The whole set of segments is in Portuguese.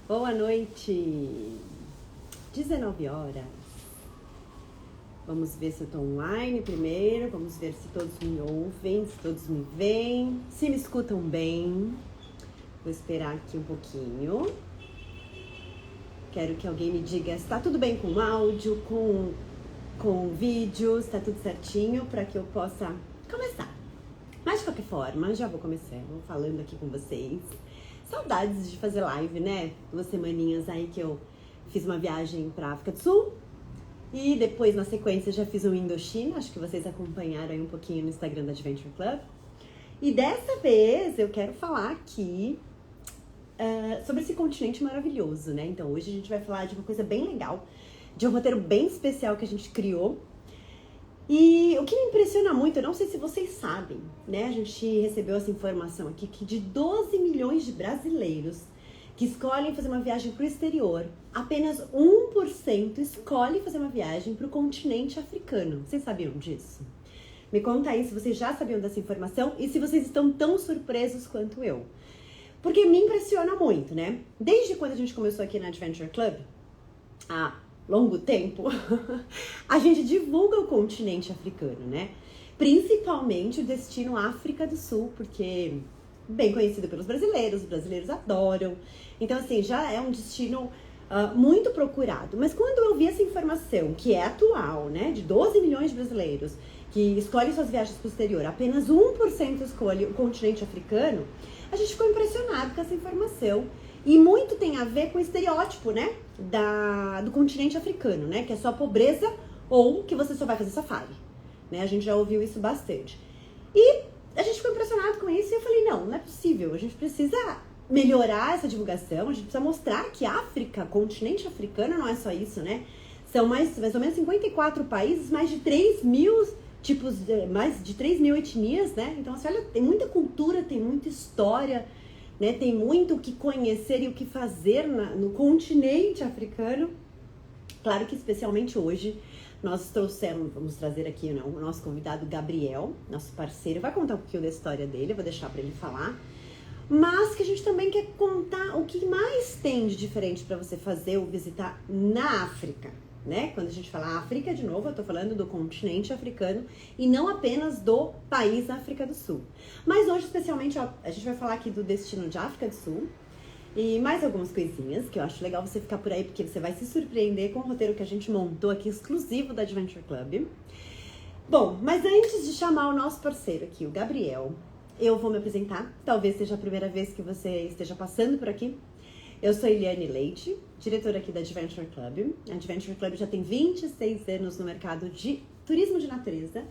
Boa noite, 19 horas. Vamos ver se eu tô online primeiro, vamos ver se todos me ouvem, se todos me veem, se me escutam bem. Vou esperar aqui um pouquinho. Quero que alguém me diga se tá tudo bem com o áudio, com o vídeo, se tá tudo certinho para que eu possa começar. Mas de qualquer forma, já vou começar, vou falando aqui com vocês. Saudades de fazer live, né? 2 semaninhas aí que eu fiz uma viagem pra África do Sul. E depois, na sequência, já fiz um Indochina. Acho que vocês acompanharam aí um pouquinho no Instagram da Adventure Club. E dessa vez eu quero falar aqui sobre esse continente maravilhoso, né? Então hoje a gente vai falar de uma coisa bem legal, de um roteiro bem especial que a gente criou. E o que me impressiona muito, eu não sei se vocês sabem, né? A gente recebeu essa informação aqui que de 12 milhões de brasileiros que escolhem fazer uma viagem para o exterior, apenas 1% escolhe fazer uma viagem para o continente africano. Vocês sabiam disso? Me conta aí se vocês já sabiam dessa informação e se vocês estão tão surpresos quanto eu. Porque me impressiona muito, né? Desde quando a gente começou aqui na Adventure Club, há longo tempo, a gente divulga o continente africano, né? Principalmente o destino África do Sul, porque bem conhecido pelos brasileiros, os brasileiros adoram. Então, assim, já é um destino muito procurado. Mas quando eu vi essa informação, que é atual, né, de 12 milhões de brasileiros que escolhem suas viagens para o exterior, apenas 1% escolhe o continente africano, a gente ficou impressionado com essa informação. E muito tem a ver com o estereótipo, né, do continente africano, né, que é só pobreza ou que você só vai fazer safari, né, a gente já ouviu isso bastante. E a gente ficou impressionado com isso e eu falei, não é possível, a gente precisa melhorar essa divulgação, a gente precisa mostrar que África, continente africano não é só isso, né, são mais ou menos 54 países, mais de 3 mil tipos, mais de 3 mil etnias, né, então assim, olha, tem muita cultura, tem muita história, né, tem muito o que conhecer e o que fazer no continente africano. Claro que especialmente hoje nós trouxemos, vamos trazer aqui, né, o nosso convidado Gabriel, nosso parceiro, vai contar um pouquinho da história dele, eu vou deixar para ele falar, mas que a gente também quer contar o que mais tem de diferente para você fazer ou visitar na África, né? Quando a gente fala África, de novo, eu tô falando do continente africano e não apenas do país África do Sul. Mas hoje, especialmente, ó, a gente vai falar aqui do destino de África do Sul e mais algumas coisinhas que eu acho legal você ficar por aí, porque você vai se surpreender com o roteiro que a gente montou aqui, exclusivo da Adventure Club. Bom, mas antes de chamar o nosso parceiro aqui, o Gabriel, eu vou me apresentar. Talvez seja a primeira vez que você esteja passando por aqui. Eu sou Eliane Leite, diretora aqui da Adventure Club. A Adventure Club já tem 26 anos no mercado de turismo de natureza.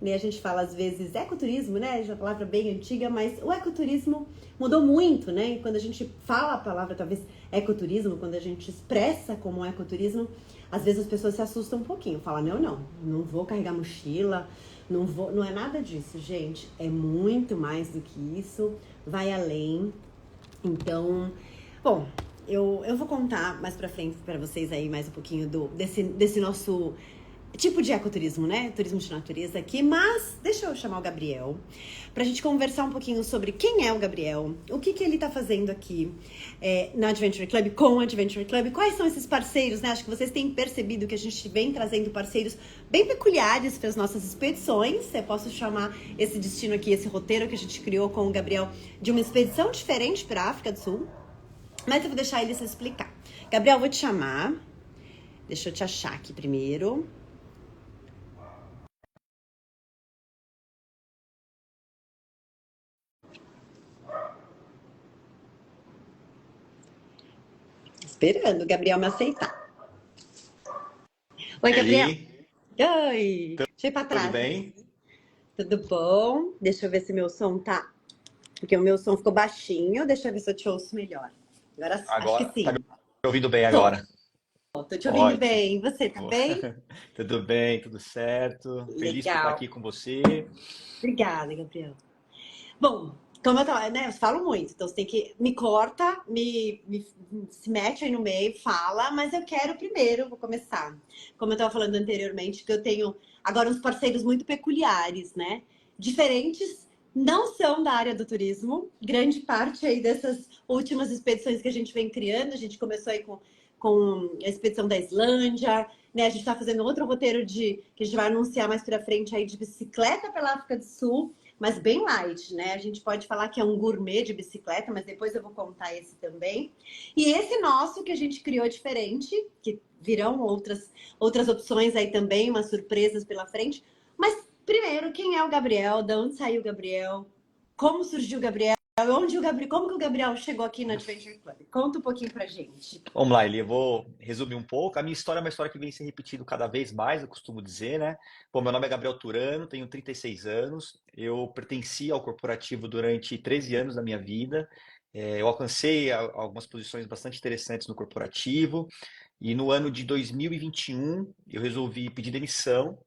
A gente fala às vezes ecoturismo, né? É uma palavra bem antiga, mas o ecoturismo mudou muito, né? E quando a gente fala a palavra, talvez, ecoturismo, quando a gente expressa como ecoturismo, às vezes as pessoas se assustam um pouquinho. Falam, não vou carregar mochila, não é nada disso, gente. É muito mais do que isso, vai além. Então, bom, eu vou contar mais pra frente pra vocês aí mais um pouquinho desse nosso tipo de ecoturismo, né? Turismo de natureza aqui, mas deixa eu chamar o Gabriel pra gente conversar um pouquinho sobre quem é o Gabriel, o que ele tá fazendo aqui na Adventure Club, com a Adventure Club, quais são esses parceiros, né? Acho que vocês têm percebido que a gente vem trazendo parceiros bem peculiares para as nossas expedições. Eu posso chamar esse destino aqui, esse roteiro que a gente criou com o Gabriel, de uma expedição diferente para a África do Sul, mas eu vou deixar ele se explicar. Gabriel, vou te chamar, deixa eu te achar aqui primeiro. Esperando o Gabriel me aceitar. Oi, Gabriel. Eli, Oi. Deixa eu ir pra tudo trás. bem? Tudo bom? Deixa eu ver se meu som tá... Porque o meu som ficou baixinho. Deixa eu ver se eu te ouço melhor. Agora, acho que Agora, tá me sim. ouvindo bem Tô. agora? Tô te ouvindo Ótimo. bem. Você tá Boa. bem? Tudo bem, tudo certo. Feliz por estar Legal. aqui com você. Obrigada, Gabriel. Bom, como eu tava, né? Eu falo muito, então você tem que me corta, se mete aí no meio, fala, mas eu quero primeiro, vou começar. Como eu tava falando anteriormente, que eu tenho agora uns parceiros muito peculiares, né? Diferentes não são da área do turismo. Grande parte aí dessas últimas expedições que a gente vem criando, a gente começou aí com a expedição da Islândia, né? A gente está fazendo outro roteiro que a gente vai anunciar mais para frente aí de bicicleta pela África do Sul, mas bem light, né? A gente pode falar que é um gourmet de bicicleta, mas depois eu vou contar esse também. E esse nosso que a gente criou diferente, que virão outras opções aí também, umas surpresas pela frente. Mas primeiro, quem é o Gabriel? De onde saiu o Gabriel? Como surgiu o Gabriel? Como que o Gabriel chegou aqui no Adventure Club? Conta um pouquinho pra gente. Vamos lá, Eli, eu vou resumir um pouco. A minha história é uma história que vem se repetindo cada vez mais, eu costumo dizer, né? Bom, meu nome é Gabriel Turano, tenho 36 anos. Eu pertenci ao corporativo durante 13 anos da minha vida. Eu alcancei algumas posições bastante interessantes no corporativo. E no ano de 2021, eu resolvi pedir demissão.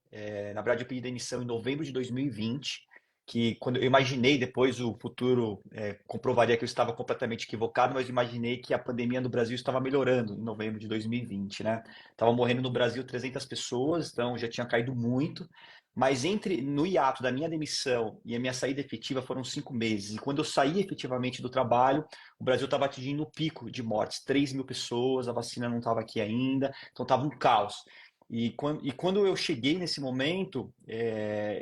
Na verdade, eu pedi demissão em novembro de 2020, que quando eu imaginei depois o futuro comprovaria que eu estava completamente equivocado, mas imaginei que a pandemia no Brasil estava melhorando em novembro de 2020, né? Tava morrendo no Brasil 300 pessoas, então já tinha caído muito. Mas no hiato da minha demissão e a minha saída efetiva foram 5 meses. E quando eu saí efetivamente do trabalho, o Brasil estava atingindo o pico de mortes, 3 mil pessoas, a vacina não estava aqui ainda, então estava um caos. E quando eu cheguei nesse momento,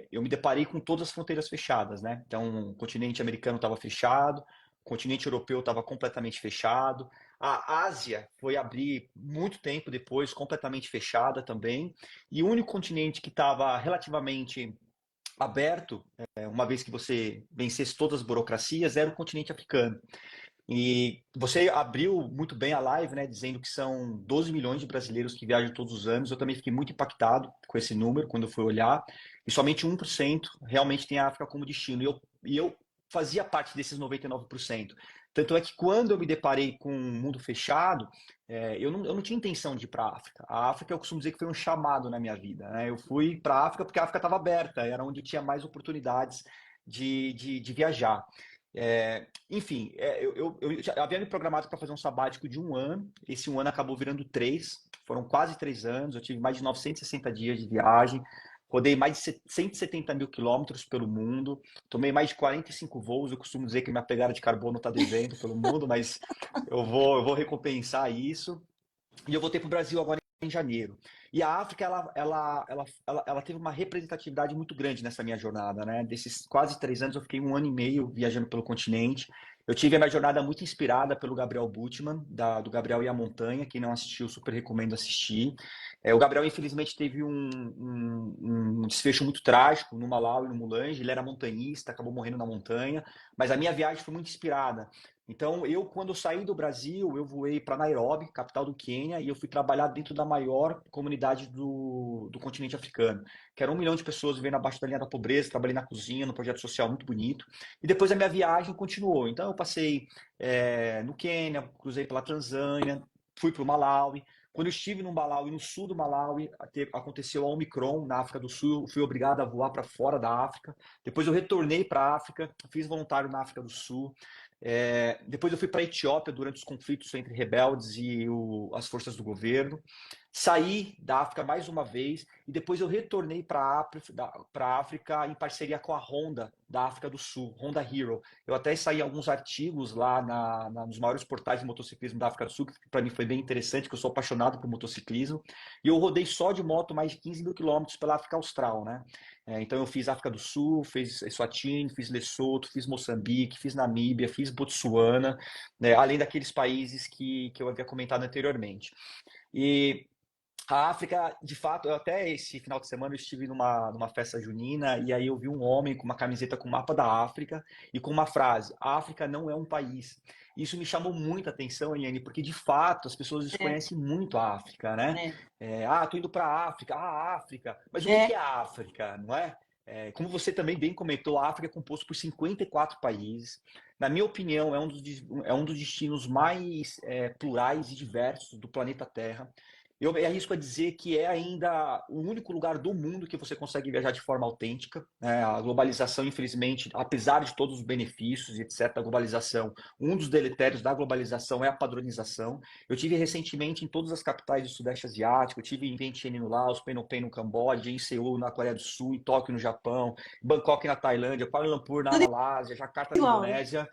eu me deparei com todas as fronteiras fechadas, né? Então, o continente americano estava fechado, o continente europeu estava completamente fechado, a Ásia foi abrir muito tempo depois, completamente fechada também, e o único continente que estava relativamente aberto, uma vez que você vencesse todas as burocracias, era o continente africano. E você abriu muito bem a live, né, dizendo que são 12 milhões de brasileiros que viajam todos os anos. Eu também fiquei muito impactado com esse número quando eu fui olhar. E somente 1% realmente tem a África como destino. E eu fazia parte desses 99%. Tanto é que quando eu me deparei com um mundo fechado, eu não tinha intenção de ir para a África. A África, eu costumo dizer que foi um chamado na minha vida, né? Eu fui para a África porque a África estava aberta, era onde tinha mais oportunidades de viajar. Enfim, eu já havia me programado para fazer um sabático de 1 ano. Esse 1 ano acabou virando 3. Foram quase 3 anos. Eu tive mais de 960 dias de viagem. Rodei mais de 170 mil quilômetros pelo mundo. Tomei mais de 45 voos. Eu costumo dizer que minha pegada de carbono está devendo pelo mundo, mas eu vou recompensar isso. E eu voltei para o Brasil agora em janeiro. E a África, ela teve uma representatividade muito grande nessa minha jornada, né? Desses quase 3 anos, eu fiquei 1 ano e meio viajando pelo continente. Eu tive a minha jornada muito inspirada pelo Gabriel Butman, do Gabriel e a Montanha. Quem não assistiu, super recomendo assistir. O Gabriel, infelizmente, teve um desfecho muito trágico no Malawi e no Mulanje. Ele era montanhista, acabou morrendo na montanha. Mas a minha viagem foi muito inspirada. Então, quando eu saí do Brasil, eu voei para Nairobi, capital do Quênia, e eu fui trabalhar dentro da maior comunidade do continente africano, que era 1 milhão de pessoas vivendo abaixo da linha da pobreza. Trabalhei na cozinha, num projeto social muito bonito. E depois a minha viagem continuou. Então, eu passei no Quênia, cruzei pela Tanzânia, fui para o Malawi. Quando eu estive no Malawi, no sul do Malawi, aconteceu a Omicron na África do Sul. Fui obrigado a voar para fora da África. Depois eu retornei para a África, fiz voluntário na África do Sul. Depois eu fui para a Etiópia durante os conflitos entre rebeldes e as forças do governo. Saí da África mais uma vez e depois eu retornei para a África em parceria com a Honda da África do Sul, Honda Hero. Eu até saí alguns artigos lá nos maiores portais de motociclismo da África do Sul, que para mim foi bem interessante, que eu sou apaixonado por motociclismo. E eu rodei só de moto mais de 15 mil quilômetros pela África Austral, né? Então eu fiz África do Sul, fiz Eswatini, fiz Lesotho, fiz Moçambique, fiz Namíbia, fiz Botsuana, né? Além daqueles países que eu havia comentado anteriormente. E a África, de fato, até esse final de semana eu estive numa festa junina e aí eu vi um homem com uma camiseta com o mapa da África e com uma frase: "A África não é um país". Isso me chamou muita atenção, Eliane, porque de fato as pessoas É, desconhecem muito a África, né? é, Tô indo para a África, África. Mas o que é. que é a África, não é? Como você também bem comentou, a África é composto por 54 países. Na minha opinião, é um dos destinos mais plurais e diversos do planeta Terra. Eu me arrisco a dizer que é ainda o único lugar do mundo que você consegue viajar de forma autêntica, né? A globalização, infelizmente, apesar de todos os benefícios e etc., da globalização, um dos deletérios da globalização é a padronização. Eu tive recentemente em todas as capitais do Sudeste Asiático, eu tive em Vientiane no Laos, Phnom Penh no Camboja, em Seul na Coreia do Sul, em Tóquio no Japão, Bangkok na Tailândia, Kuala Lumpur na Tudo Malásia, Jakarta na igual. Indonésia.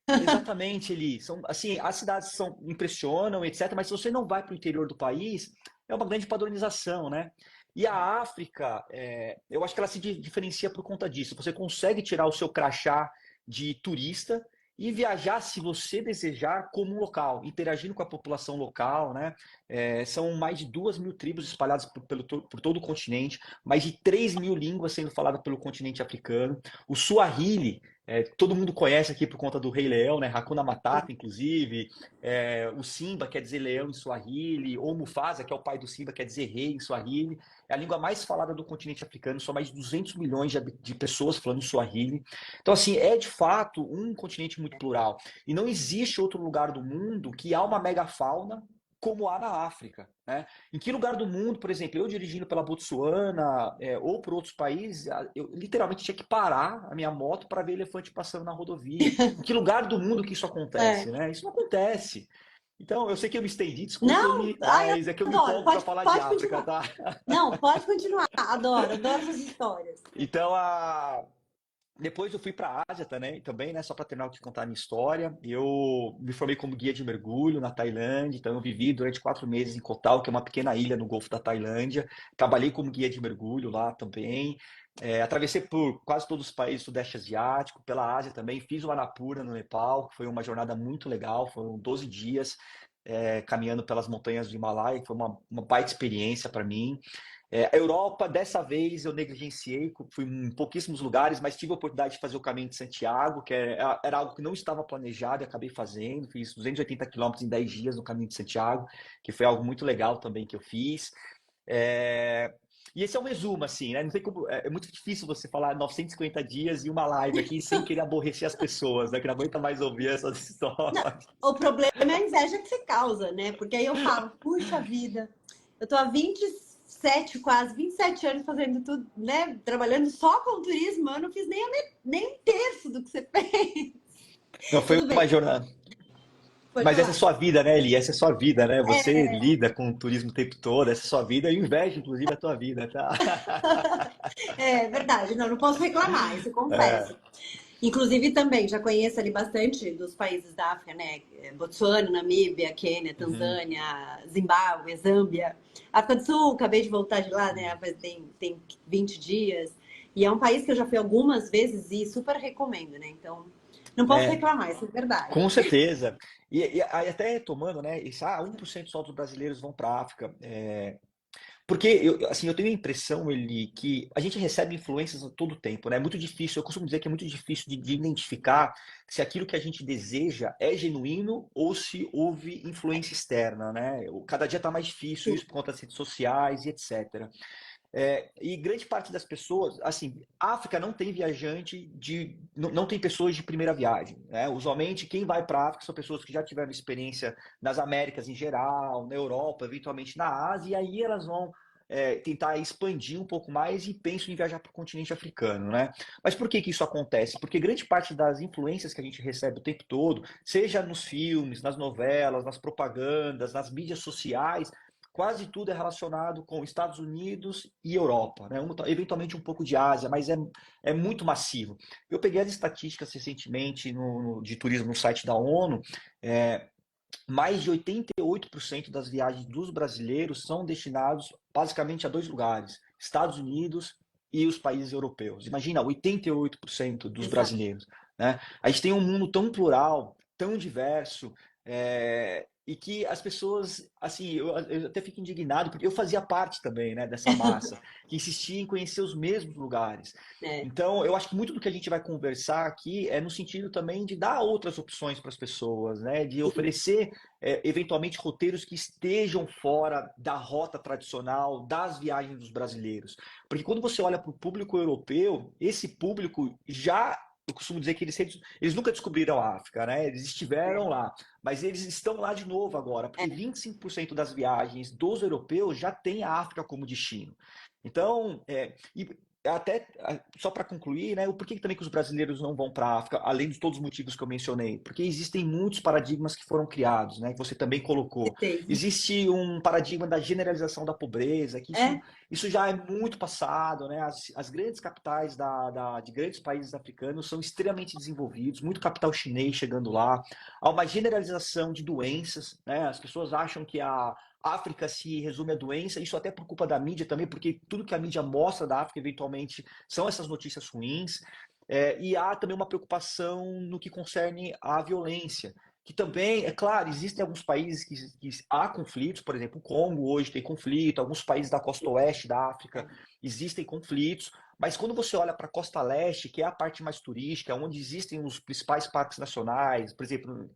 Exatamente, Eli. São, assim, as cidades são, impressionam, etc., mas se você não vai para o interior do país, é uma grande padronização, né? E a África, eu acho que ela se diferencia por conta disso. Você consegue tirar o seu crachá de turista e viajar, se você desejar, como um local, interagindo com a população local, né? São mais de 2.000 tribos espalhadas por todo o continente, mais de 3.000 línguas sendo faladas pelo continente africano. O Swahili, todo mundo conhece aqui por conta do Rei Leão, né? Hakuna Matata, inclusive. O Simba quer dizer leão em Swahili, ou Mufasa, que é o pai do Simba, quer dizer rei em Swahili. É a língua mais falada do continente africano, são mais de 200 milhões de pessoas falando Swahili. Então, assim, é de fato um continente muito plural. E não existe outro lugar do mundo que há uma megafauna como há na África, né? Em que lugar do mundo, por exemplo, eu dirigindo pela Botsuana, ou por outros países, eu literalmente tinha que parar a minha moto para ver elefante passando na rodovia. Em que lugar do mundo que isso acontece, É. né? Isso não acontece. Então, eu sei que eu me estendi, Não, desculpa-me, ai, eu mas é que eu me adoro. empolgo para Pode, falar de pode África, continuar. tá? Não, pode continuar. Adoro, adoro essas histórias. Então, depois eu fui para a Ásia também, né? Só para terminar de contar a minha história. Eu me formei como guia de mergulho na Tailândia, então eu vivi durante 4 meses em Koh Tao, que é uma pequena ilha no Golfo da Tailândia. Trabalhei como guia de mergulho lá também. Atravessei por quase todos os países do Sudeste Asiático, pela Ásia também. Fiz o Annapurna no Nepal, que foi uma jornada muito legal. Foram 12 dias caminhando pelas montanhas do Himalaia, que foi uma baita experiência para mim. A Europa, dessa vez, eu negligenciei, fui em pouquíssimos lugares, mas tive a oportunidade de fazer o caminho de Santiago, que era algo que não estava planejado e acabei fazendo. Fiz 280 quilômetros em 10 dias no caminho de Santiago, que foi algo muito legal também que eu fiz. É, E esse é um resumo, assim, né? Não tem como... É muito difícil você falar 950 dias e uma live aqui sem querer aborrecer as pessoas, né? Que não aguenta mais ouvir essas Não, histórias. o problema é a inveja que você causa, né? Porque aí eu falo, puxa vida, eu tô há 27, quase 27 anos fazendo tudo, né? Trabalhando só com turismo, eu não fiz nem um terço do que você fez. Não foi Tudo uma bem, jornada. pode Mas essa é falar. sua vida, né, Eli? Essa é sua vida, né? Você É, lida com o turismo o tempo todo, essa é sua vida. Eu invejo, inclusive, a tua vida, tá? é verdade, não posso reclamar, isso eu É, confesso. Inclusive também já conheço ali bastante dos países da África, né? Botsuana, Namíbia, Quênia, uhum, Tanzânia, Zimbábue, Zâmbia. África do Sul, acabei de voltar de lá, né? Tem 20 dias. E é um país que eu já fui algumas vezes e super recomendo, né? Então, não posso é, reclamar, isso é verdade. com certeza. E aí até retomando, né? 1% só dos brasileiros vão para a África. Porque assim, eu tenho a impressão, Eli, que a gente recebe influências a todo tempo, né? É muito difícil, eu costumo dizer que é muito difícil de identificar se aquilo que a gente deseja é genuíno ou se houve influência externa, né? Cada dia está mais difícil Sim. isso por conta das redes sociais e etc. E grande parte das pessoas, assim, África não tem viajante não tem pessoas de primeira viagem, né? Usualmente quem vai para a África são pessoas que já tiveram experiência nas Américas em geral, na Europa, eventualmente na Ásia, e aí elas vão tentar expandir um pouco mais e pensam em viajar para o continente africano, né? Mas por que que isso acontece? Porque grande parte das influências que a gente recebe o tempo todo, seja nos filmes, nas novelas, nas propagandas, nas mídias sociais, quase tudo é relacionado com Estados Unidos e Europa, né? Eventualmente um pouco de Ásia, mas é muito massivo. Eu peguei as estatísticas recentemente de turismo no site da ONU, é, mais de 88% das viagens dos brasileiros são destinados basicamente a dois lugares, Estados Unidos e os países europeus. Imagina, 88% dos Exato. brasileiros, né? A gente tem um mundo tão plural, tão diverso, e que as pessoas, assim, eu até fico indignado, porque eu fazia parte também, né, dessa massa, que insistia em conhecer os mesmos lugares. É. Então, eu acho que muito do que a gente vai conversar aqui é no sentido também de dar outras opções para as pessoas, né? De oferecer, eventualmente, roteiros que estejam fora da rota tradicional das viagens dos brasileiros. Porque quando você olha para o público europeu, esse público já eu costumo dizer que eles nunca descobriram a África, né? Eles estiveram É. lá, mas eles estão lá de novo agora, porque 25% das viagens dos europeus já tem a África como destino. Então, e até só para concluir, né, o porquê também que os brasileiros não vão para a África, além de todos os motivos que eu mencionei? Porque existem muitos paradigmas que foram criados, né, que você também colocou. Certeza. Existe um paradigma da generalização da pobreza, que É, isso já é muito passado, né? As grandes capitais de grandes países africanos são extremamente desenvolvidos, muito capital chinês chegando lá. Há uma generalização de doenças, né? As pessoas acham que a África se resume a doença, isso até por culpa da mídia também, porque tudo que a mídia mostra da África, eventualmente, são essas notícias ruins. E há também uma preocupação no que concerne à violência, que também, é claro, existem alguns países que há conflitos, por exemplo, o Congo hoje tem conflito, alguns países da costa oeste da África existem conflitos, mas quando você olha para a costa leste, que é a parte mais turística, onde existem os principais parques nacionais, por exemplo,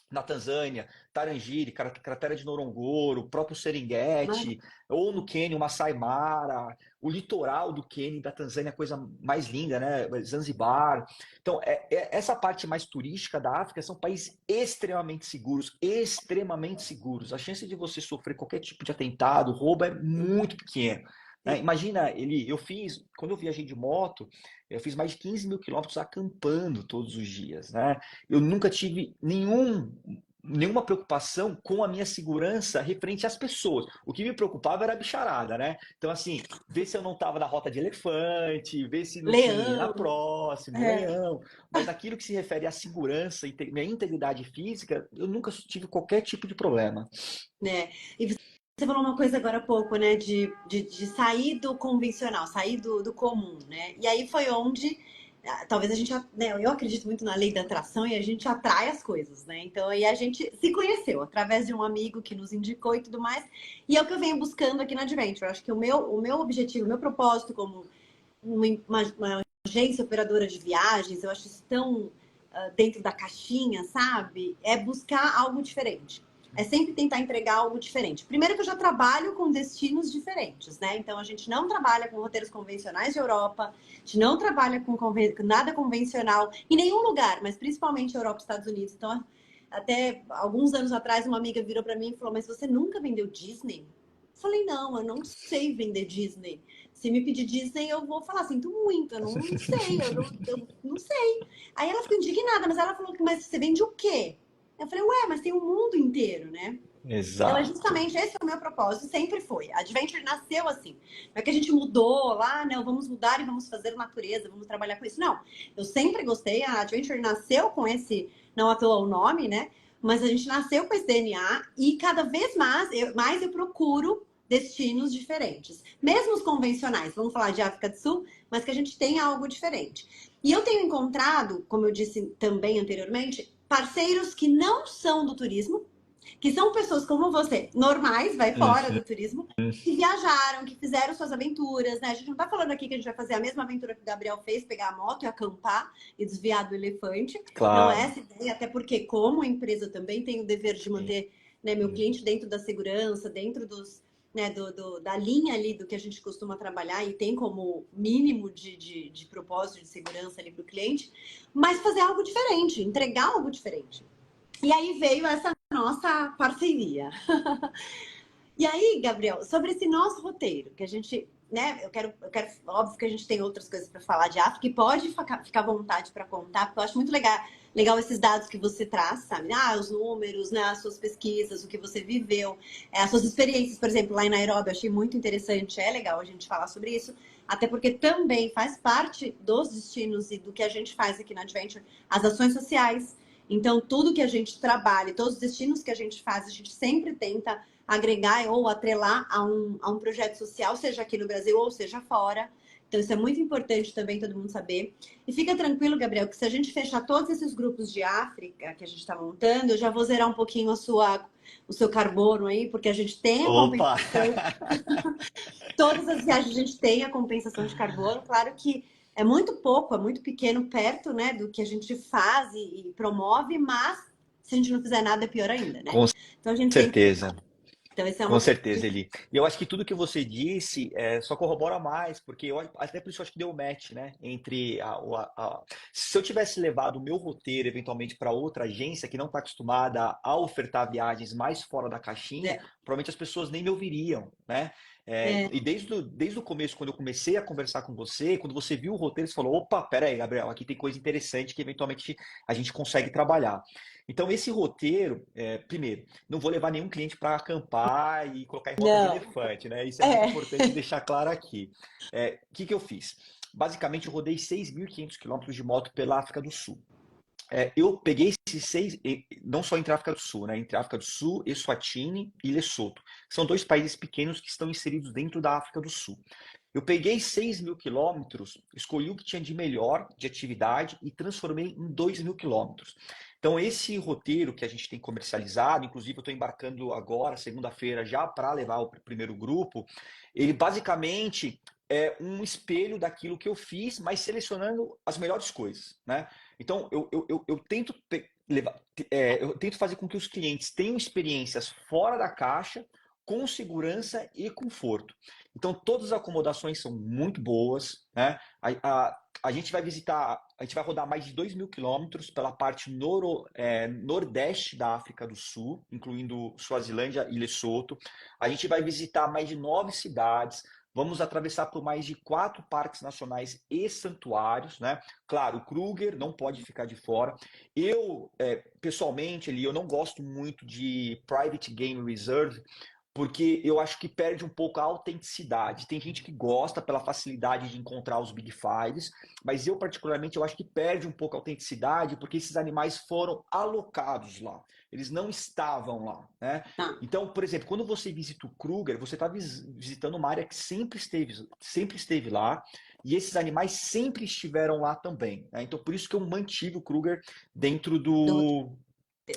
na Tanzânia, Tarangire, Cratera de Norongoro, o próprio mas, Serengeti, ou no Quênia, o Masai Mara, o litoral do Quênia e da Tanzânia, a coisa mais linda, né? Zanzibar. Então, essa parte mais turística da África são países extremamente seguros, extremamente seguros. A chance de você sofrer qualquer tipo de atentado, roubo é muito pequeno. Né? Imagina, quando eu viajei de moto, eu fiz mais de 15 mil quilômetros acampando todos os dias, né? Eu nunca tive nenhuma preocupação com a minha segurança referente às pessoas. O que me preocupava era a bicharada, né? Então, assim, ver se eu não estava na rota de elefante, ver se não tinha ninguém na leão. próxima, É, leão. Mas naquilo que se refere à segurança e minha integridade física, eu nunca tive qualquer tipo de problema. né? E você falou uma coisa agora há pouco, né? De sair do convencional, sair do comum, né? E aí foi onde, talvez a gente, né? Eu acredito muito na lei da atração e a gente atrai as coisas, né? Então aí a gente se conheceu através de um amigo que nos indicou e tudo mais. E é o que eu venho buscando aqui na Adventure. Eu acho que o meu objetivo, o meu propósito como uma agência operadora de viagens, eu acho isso tão dentro da caixinha, sabe? É buscar algo diferente. É sempre tentar entregar algo diferente. Primeiro que eu já trabalho com destinos diferentes, né? Então a gente não trabalha com roteiros convencionais de Europa, a gente não trabalha com nada convencional em nenhum lugar, mas principalmente Europa e Estados Unidos. Então, até alguns anos atrás, uma amiga virou para mim e falou: Mas você nunca vendeu Disney? Eu falei: Não, eu não sei vender Disney. Se me pedir Disney, eu vou falar: Sinto muito, eu não sei, eu não sei. Aí ela ficou indignada, mas ela falou: Mas você vende o quê? Eu falei: Ué, mas tem o mundo inteiro, né? Então, é Exato. justamente esse é o meu propósito, sempre foi. A Adventure nasceu assim. Não é que a gente mudou lá, não, vamos mudar e vamos fazer natureza, vamos trabalhar com isso. Não, eu sempre gostei, a Adventure nasceu com esse, não à toa o nome, né? Mas a gente nasceu com esse DNA e cada vez mais eu procuro destinos diferentes. Mesmo os convencionais, vamos falar de África do Sul, mas que a gente tenha algo diferente. E eu tenho encontrado, como eu disse também anteriormente, parceiros que não são do turismo, que são pessoas como você, normais, vai fora Uhum. do turismo, que viajaram, que fizeram suas aventuras, né? A gente não tá falando aqui que a gente vai fazer a mesma aventura que o Gabriel fez, pegar a moto e acampar e desviar do elefante. Não é Claro. essa ideia, até porque, como empresa, também tem o dever de Sim. manter, né, meu cliente dentro da segurança, dentro dos. Né, da linha ali do que a gente costuma trabalhar e tem como mínimo de propósito de segurança ali para o cliente, mas fazer algo diferente, entregar algo diferente. E aí veio essa nossa parceria. E aí, Gabriel, sobre esse nosso roteiro, que a gente, né, eu quero, óbvio que a gente tem outras coisas para falar de África e pode ficar à vontade para contar, porque eu acho muito legal esses dados que você traz, sabe? Os números, né, as suas pesquisas, o que você viveu, as suas experiências, por exemplo, lá em Nairobi, eu achei muito interessante, é legal a gente falar sobre isso, até porque também faz parte dos destinos e do que a gente faz aqui na Adventure, as ações sociais. Então, tudo que a gente trabalha, todos os destinos que a gente faz, a gente sempre tenta agregar ou atrelar a um projeto social, seja aqui no Brasil ou seja fora. Então, isso é muito importante também todo mundo saber. E fica tranquilo, Gabriel, que se a gente fechar todos esses grupos de África que a gente está montando, eu já vou zerar um pouquinho o seu carbono aí, porque a gente tem a Opa! compensação. Todas as viagens a gente tem a compensação de carbono. Claro que é muito pouco, é muito pequeno perto, né, do que a gente faz e promove, mas se a gente não fizer nada é pior ainda, né? Com Então a gente sempre certeza. Então, essa é Com uma certeza, dica. Eli. E eu acho que tudo que você disse só corrobora mais, porque até por isso eu acho que deu match, né? Entre se eu tivesse levado o meu roteiro eventualmente para outra agência que não está acostumada a ofertar viagens mais fora da caixinha, É, provavelmente as pessoas nem me ouviriam, né? é, E desde o começo, quando eu comecei a conversar com você, quando você viu o roteiro, você falou: opa, peraí, Gabriel, aqui tem coisa interessante que eventualmente a gente consegue trabalhar. Então, esse roteiro, primeiro, não vou levar nenhum cliente para acampar e colocar em roda de não, elefante, né? Isso é muito é, importante deixar claro aqui. O que que eu fiz? Basicamente, eu rodei 6.500 quilômetros de moto pela África do Sul. Eu peguei esses seis, não só entre a África do Sul, né? Entre a África do Sul, Eswatini e Lesoto. São dois países pequenos que estão inseridos dentro da África do Sul. Eu peguei 6.000 quilômetros, escolhi o que tinha de melhor de atividade e transformei em 2.000 quilômetros. Então, esse roteiro que a gente tem comercializado, inclusive eu estou embarcando agora, segunda-feira, já para levar o primeiro grupo, ele basicamente é um espelho daquilo que eu fiz, mas selecionando as melhores coisas, né? Então, eu tento eu tento fazer com que os clientes tenham experiências fora da caixa, com segurança e conforto. Então, todas as acomodações são muito boas, né? A gente vai visitar, a gente vai rodar mais de 2.000 quilômetros pela parte nordeste da África do Sul, incluindo Suazilândia e Lesoto. A gente vai visitar mais de 9 cidades. Vamos atravessar por mais de 4 parques nacionais e santuários, né? Claro, o Kruger não pode ficar de fora. Pessoalmente, eu não gosto muito de Private Game Reserve, porque eu acho que perde um pouco a autenticidade. Tem gente que gosta pela facilidade de encontrar os Big Fives, mas eu particularmente eu acho que perde um pouco a autenticidade porque esses animais foram alocados lá. Eles não estavam lá, né? tá. Então, por exemplo, quando você visita o Kruger, você está visitando uma área que sempre esteve lá, e esses animais sempre estiveram lá também, né? Então, por isso que eu mantive o Kruger dentro Do do, roteiro.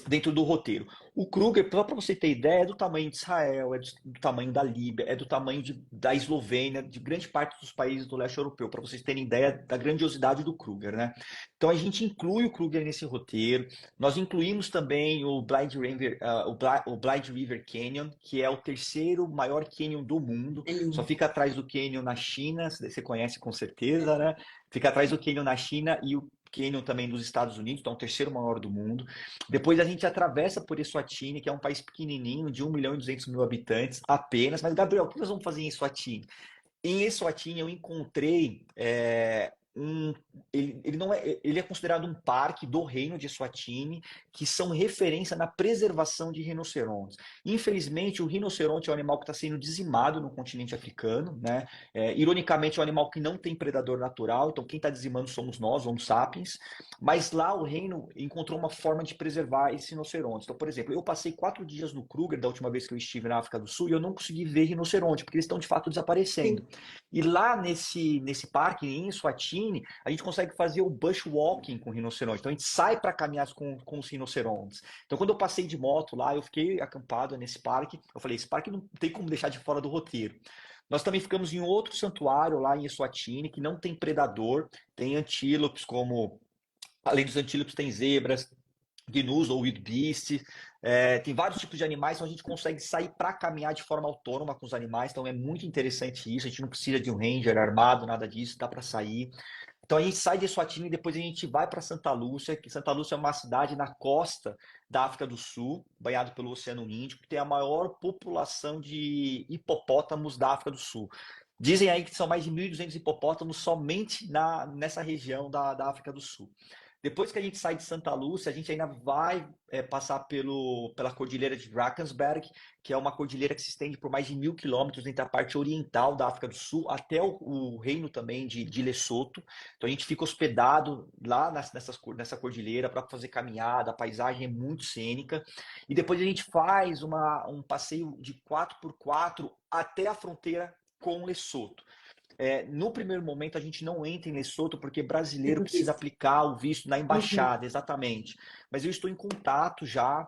dentro do roteiro. O Kruger, só para você ter ideia, é do tamanho de Israel, é do tamanho da Líbia, é do tamanho da Eslovênia, de grande parte dos países do leste europeu, para vocês terem ideia da grandiosidade do Kruger, né? Então a gente inclui o Kruger nesse roteiro. Nós incluímos também o Blind River Canyon, que é o terceiro maior canyon do mundo. É Só lindo. fica atrás do canyon na China, você conhece com certeza, né? Fica atrás do canyon na China e o Canyon também dos Estados Unidos, então é o terceiro maior do mundo. Depois a gente atravessa por Eswatini, que é um país pequenininho, de 1.200.000 habitantes apenas. Mas, Gabriel, o que nós vamos fazer em Eswatini? Em Eswatini eu encontrei um, ele não é, ele é considerado um parque do reino de Eswatini, que são referência na preservação de rinocerontes. Infelizmente, o rinoceronte é um animal que está sendo dizimado no continente africano, né? Ironicamente, é um animal que não tem predador natural, então quem está dizimando somos nós, Homo sapiens. Mas lá o reino encontrou uma forma de preservar esses rinocerontes. Então, por exemplo, eu passei 4 dias no Kruger da última vez que eu estive na África do Sul e eu não consegui ver rinoceronte, porque eles estão de fato desaparecendo. Sim. E lá nesse parque, em Eswatini, a gente consegue fazer o bushwalking com rinoceronte. Então a gente sai para caminhar com os rinocerontes. Então quando eu passei de moto lá, eu fiquei acampado nesse parque. Eu falei, esse parque não tem como deixar de fora do roteiro. Nós também ficamos em outro santuário lá em Eswatini, que não tem predador, tem antílopes como além dos antílopes, tem zebras, gnus ou wildebeest, tem vários tipos de animais, então a gente consegue sair para caminhar de forma autônoma com os animais, então é muito interessante isso. A gente não precisa de um ranger armado, nada disso, dá para sair. Então a gente sai de Eswatini e depois a gente vai para Santa Lúcia, que Santa Lúcia é uma cidade na costa da África do Sul, banhado pelo Oceano Índico, que tem a maior população de hipopótamos da África do Sul. Dizem aí que são mais de 1.200 hipopótamos somente nessa região da África do Sul. Depois que a gente sai de Santa Lúcia, a gente ainda vai passar pela cordilheira de Drakensberg, que é uma cordilheira que se estende por mais de 1.000 quilômetros entre a parte oriental da África do Sul até o reino também de Lesoto. Então a gente fica hospedado lá nessa cordilheira para fazer caminhada, a paisagem é muito cênica. E depois a gente faz um passeio de 4x4 até a fronteira com Lesoto. No primeiro momento a gente não entra em Lesoto porque brasileiro Tem precisa visto. aplicar o visto na Uhum. embaixada, exatamente. Mas eu estou em contato já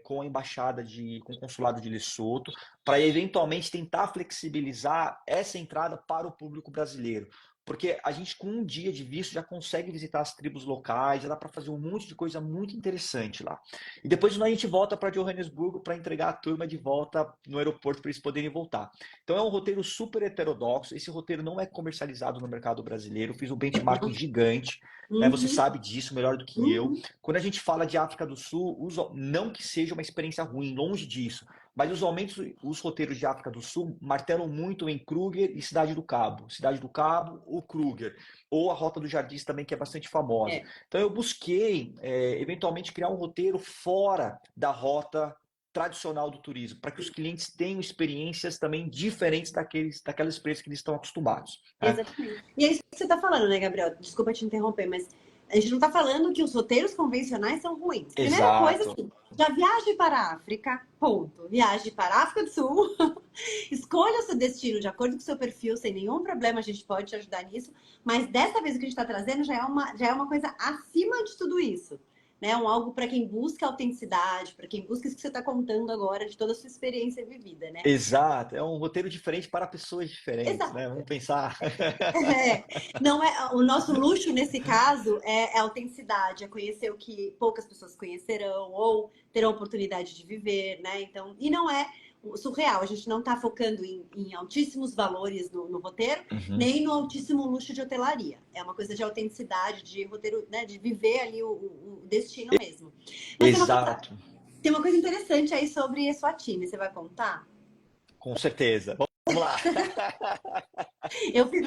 com a embaixada com o consulado de Lesoto para eventualmente tentar flexibilizar essa entrada para o público brasileiro. porque a gente com um dia de visto já consegue visitar as tribos locais, já dá para fazer um monte de coisa muito interessante lá. E depois a gente volta para Johannesburgo para entregar a turma de volta no aeroporto para eles poderem voltar. Então é um roteiro super heterodoxo. Esse roteiro não é comercializado no mercado brasileiro. Eu fiz um benchmarking gigante, né? Você Uhum, sabe disso melhor do que eu. uhum. Quando a gente fala de África do Sul, não que seja uma experiência ruim, longe disso. Mas usualmente os roteiros de África do Sul martelam muito em Kruger e Cidade do Cabo. Cidade do Cabo ou Kruger. Ou a Rota dos Jardins também, que é bastante famosa. É, Então eu busquei, eventualmente, criar um roteiro fora da rota tradicional do turismo, para que os clientes tenham experiências também diferentes daquelas experiências que eles estão acostumados, né? exatamente. E é isso que você está falando, né, Gabriel? Desculpa te interromper, mas a gente não está falando que os roteiros convencionais são ruins. Primeira coisa, Exato. assim, já viaje para a África, ponto. Viaje para a África do Sul, escolha o seu destino de acordo com o seu perfil, sem nenhum problema, a gente pode te ajudar nisso. Mas dessa vez o que a gente está trazendo já é uma coisa acima de tudo isso. Né? Algo para quem busca autenticidade, para quem busca isso que você está contando agora, de toda a sua experiência vivida, né? Exato, é um roteiro diferente para pessoas diferentes, né? Exato. Vamos pensar. É, não é, o nosso luxo nesse caso é a autenticidade, é conhecer o que poucas pessoas conhecerão ou terão oportunidade de viver, né? Então, e não é surreal, a gente não está focando em altíssimos valores no roteiro, Uhum. nem no altíssimo luxo de hotelaria. É uma coisa de autenticidade, de roteiro, né? De viver ali o destino mesmo. Mas Exato, tem uma coisa interessante aí sobre Eswatini, você vai contar? com certeza. Vamos lá. Eu fiz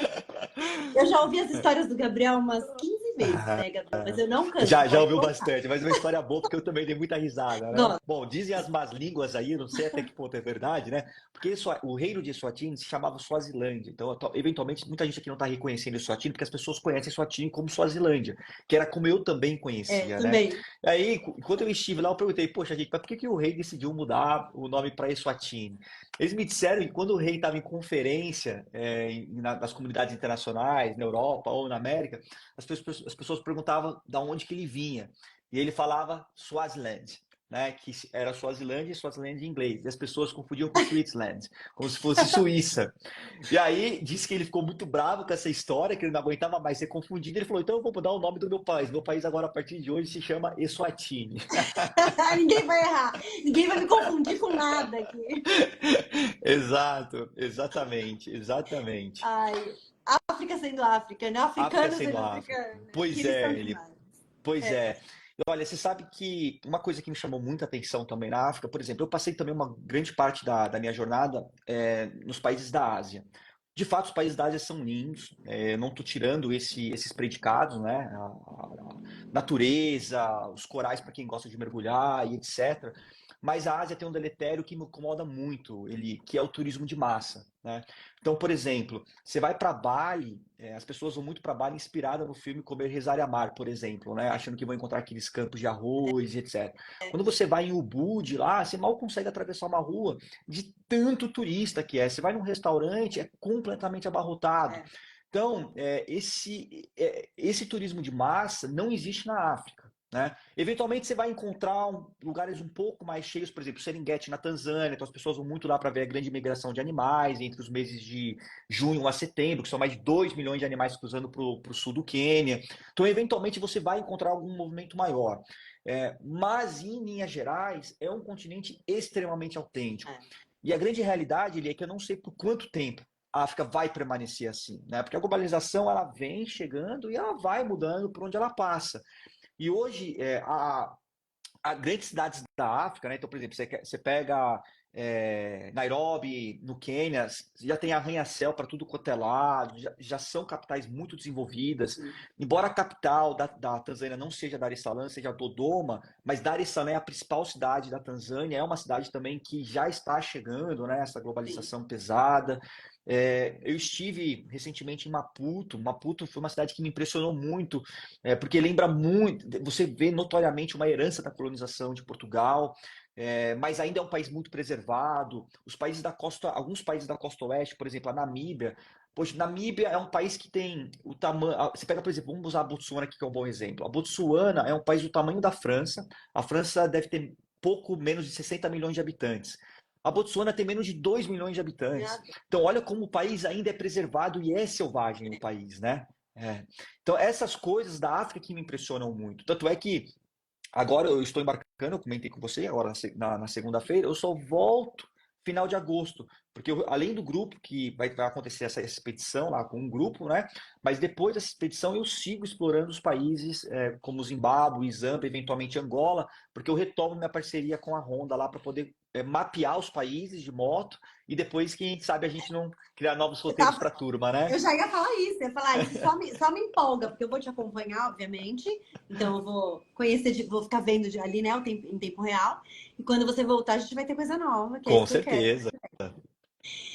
Eu já ouvi as histórias do Gabriel umas 15 vezes, né, Gabriel? Mas eu não canso, Já pode ouviu contar. bastante, mas é uma história boa porque eu também dei muita risada, né? Gosto. Bom, dizem as más línguas aí, não sei até que ponto é verdade, né? Porque o reino de Eswatini se chamava Suazilândia. Então, eventualmente, muita gente aqui não está reconhecendo Eswatini porque as pessoas conhecem Eswatini como Suazilândia, que era como eu também É, conhecia, né? também. Aí, enquanto eu estive lá, eu perguntei, poxa, gente, mas por que o rei decidiu mudar o nome para Eswatini? Eles me disseram que quando o rei estava em conferência nas comunidades internacionais, na Europa ou na América, as pessoas perguntavam de onde que ele vinha. E ele falava Swaziland, né? Que era Swazilândia e Swaziland em inglês. E as pessoas confundiam com Switzerland, como se fosse Suíça. E aí disse que ele ficou muito bravo com essa história, que ele não aguentava mais ser confundido. Ele falou: então eu vou mudar o nome do meu país. Meu país agora, a partir de hoje, se chama Eswatini. Ninguém vai errar. Ninguém vai me confundir com nada aqui. Exato, exatamente, exatamente. Ai, África sendo África, né? África Africano sendo sendo África. africano. Que Pois eles são é, ele. demais. Pois É. é. Olha, você sabe que uma coisa que me chamou muita atenção também na África, por exemplo, eu passei também uma grande parte da minha jornada nos países da Ásia. De fato, os países da Ásia são lindos, não estou tirando esses predicados, né? A natureza, os corais para quem gosta de mergulhar e etc. Mas a Ásia tem um deletério que me incomoda muito, que é o turismo de massa, né? Então, por exemplo, você vai para Bali, as pessoas vão muito para Bali inspirada no filme Comer, Rezar e Amar, por exemplo, né? Achando que vão encontrar aqueles campos de arroz, etc. Quando você vai em Ubud, lá, você mal consegue atravessar uma rua de tanto turista que é. Você vai num restaurante, é completamente abarrotado. É. Então, esse turismo de massa não existe na África. Né? Eventualmente você vai encontrar lugares um pouco mais cheios, por exemplo, Serengeti na Tanzânia, então as pessoas vão muito lá para ver a grande migração de animais entre os meses de junho a setembro, que são mais de 2 milhões de animais cruzando para o sul do Quênia. Então, eventualmente, você vai encontrar algum movimento maior. Mas, em linhas gerais, é um continente extremamente autêntico. É. E a grande realidade é que eu não sei por quanto tempo a África vai permanecer assim, né? Porque a globalização ela vem chegando e ela vai mudando por onde ela passa. E hoje, a grandes cidades da África, né? Então, por exemplo, você pega Nairobi, no Quênia, já tem arranha-céu para tudo quanto é lado, já são capitais muito desenvolvidas. Uhum. Embora a capital da Tanzânia não seja Dar es Salaam, seja Dodoma, mas Dar es Salaam é a principal cidade da Tanzânia, é uma cidade também que já está chegando, né? Essa Sim. globalização pesada. Eu estive recentemente em Maputo. Maputo foi uma cidade que me impressionou muito, porque lembra muito, você vê notoriamente uma herança da colonização de Portugal, mas ainda é um país muito preservado. Os países da costa, alguns países da costa oeste, por exemplo, a Namíbia. Poxa, Namíbia é um país que tem o tamanho. Você pega, por exemplo, vamos usar a Botsuana aqui, que é um bom exemplo. A Botsuana é um país do tamanho da França. A França deve ter pouco menos de 60 milhões de habitantes. A Botsuana tem menos de 2 milhões de habitantes. Então, olha como o país ainda é preservado e é selvagem o país, né? É. Então, essas coisas da África que me impressionam muito. Tanto é que agora eu estou embarcando, eu comentei com você, agora na segunda-feira, eu só volto final de agosto, porque além do grupo que vai acontecer essa expedição lá com um grupo, né? Mas depois dessa expedição eu sigo explorando os países como Zimbábue, Zâmbia, eventualmente Angola, porque eu retomo minha parceria com a Honda lá para poder mapear os países de moto e depois, quem sabe, a gente não criar novos roteiros para a turma, né? Eu já ia falar isso, isso só me empolga, porque eu vou te acompanhar, obviamente. Então eu vou conhecer, vou ficar vendo ali, né, em tempo real. E quando você voltar, a gente vai ter coisa nova, que é Com isso que eu quero. certeza,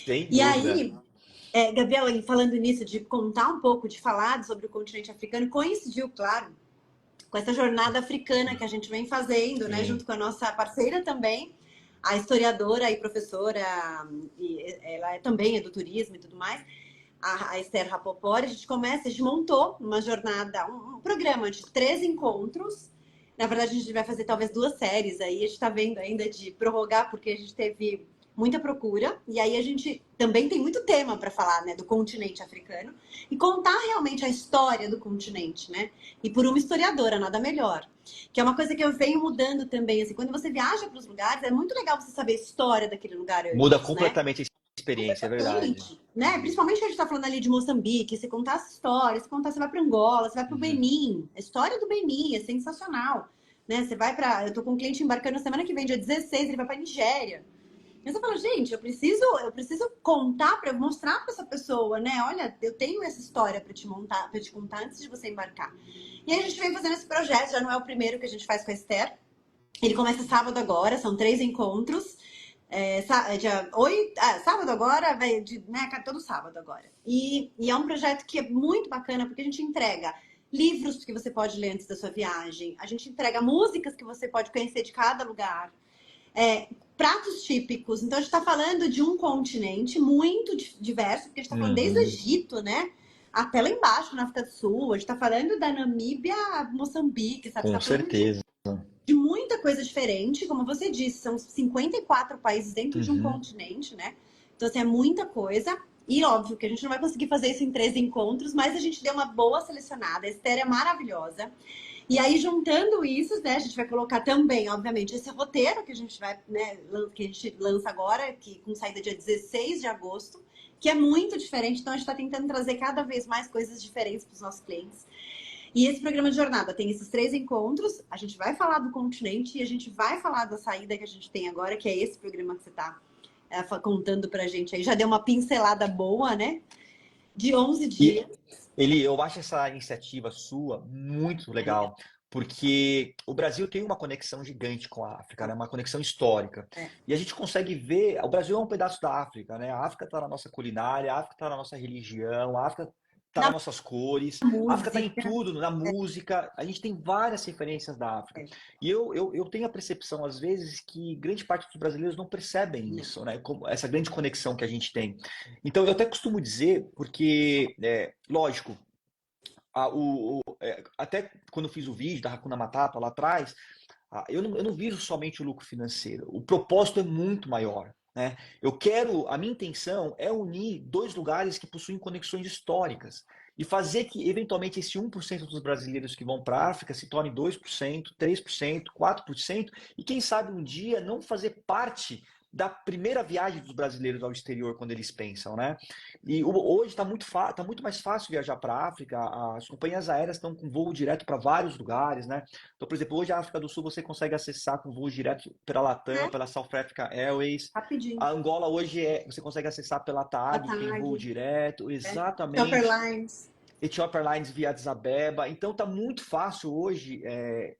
sem E dúvida. aí, Gabriela, falando nisso, de contar um pouco, de falar sobre o continente africano, coincidiu, claro, com essa jornada africana que a gente vem fazendo, né, junto com a nossa parceira também, a historiadora e professora, e ela também é do turismo e tudo mais, a Esther Rapoport. A gente montou uma jornada, um programa de 3 encontros. Na verdade, a gente vai fazer talvez 2 séries aí. A gente está vendo ainda de prorrogar, porque a gente teve muita procura. E aí a gente também tem muito tema para falar, né, do continente africano. E contar realmente a história do continente, né? E por uma historiadora, nada melhor. Que é uma coisa que eu venho mudando também. Assim, quando você viaja para os lugares, é muito legal você saber a história daquele lugar antes, Muda né? completamente a experiência, é verdade. Né? Principalmente que a gente tá falando ali de Moçambique, você contar essa história, você vai para Angola, você vai para o Benin. A história do Benin é sensacional. Né? Você vai para. Eu tô com um cliente embarcando semana que vem, dia 16, ele vai para Nigéria. E você fala, gente, eu preciso contar para mostrar para essa pessoa, né? Olha, eu tenho essa história para te contar antes de você embarcar. E aí a gente vem fazendo esse projeto, já não é o primeiro que a gente faz com a Esther. Ele começa sábado agora, são 3 encontros. Dia 8, sábado agora, né, todo sábado agora. E é um projeto que é muito bacana, porque a gente entrega livros que você pode ler antes da sua viagem, a gente entrega músicas que você pode conhecer de cada lugar, pratos típicos. Então a gente está falando de um continente muito diverso, porque a gente está falando desde o Egito, né? Até lá embaixo, na África do Sul. A gente está falando da Namíbia a Moçambique, sabe? Com Tá falando certeza. de muita coisa diferente, como você disse, são 54 países dentro de um continente, né? Então, assim, é muita coisa. E óbvio que a gente não vai conseguir fazer isso em 3 encontros, mas a gente deu uma boa selecionada. A Esther é maravilhosa. E aí, juntando isso, né, a gente vai colocar também, obviamente, esse roteiro que a gente vai, né, que a gente lança agora, com saída dia 16 de agosto, que é muito diferente. Então, a gente está tentando trazer cada vez mais coisas diferentes para os nossos clientes. E esse programa de jornada tem esses 3 encontros. A gente vai falar do continente e a gente vai falar da saída que a gente tem agora, que é esse programa que você está contando pra gente aí. Já deu uma pincelada boa, né? De 11 dias. Eu acho essa iniciativa sua muito legal, porque o Brasil tem uma conexão gigante com a África, né? Uma conexão histórica. E a gente consegue ver, o Brasil é um pedaço da África, né? A África está na nossa culinária, a África está na nossa religião, a África está nas nossas cores, a África está em tudo, na música. A gente tem várias referências da África. E eu tenho a percepção, às vezes, que grande parte dos brasileiros não percebem isso, né? Como essa grande conexão que a gente tem. Então, eu até costumo dizer, porque, lógico, até quando eu fiz o vídeo da Hakuna Matata lá atrás, eu não viso somente o lucro financeiro. O propósito é muito maior, né? A minha intenção é unir 2 lugares que possuem conexões históricas e fazer que, eventualmente, esse 1% dos brasileiros que vão para a África se torne 2%, 3%, 4%, e quem sabe um dia não fazer parte da primeira viagem dos brasileiros ao exterior quando eles pensam, né? E hoje está muito mais fácil viajar para a África. As companhias aéreas estão com voo direto para vários lugares, né? Então, por exemplo, hoje a África do Sul você consegue acessar com voo direto pela Latam, pela South Africa Airways. Rapidinho. A Angola hoje você consegue acessar pela TAG, que tem voo direto. Exatamente. Ethiopia Airlines. Ethiopia Airlines via Addis Abeba. Então tá muito fácil hoje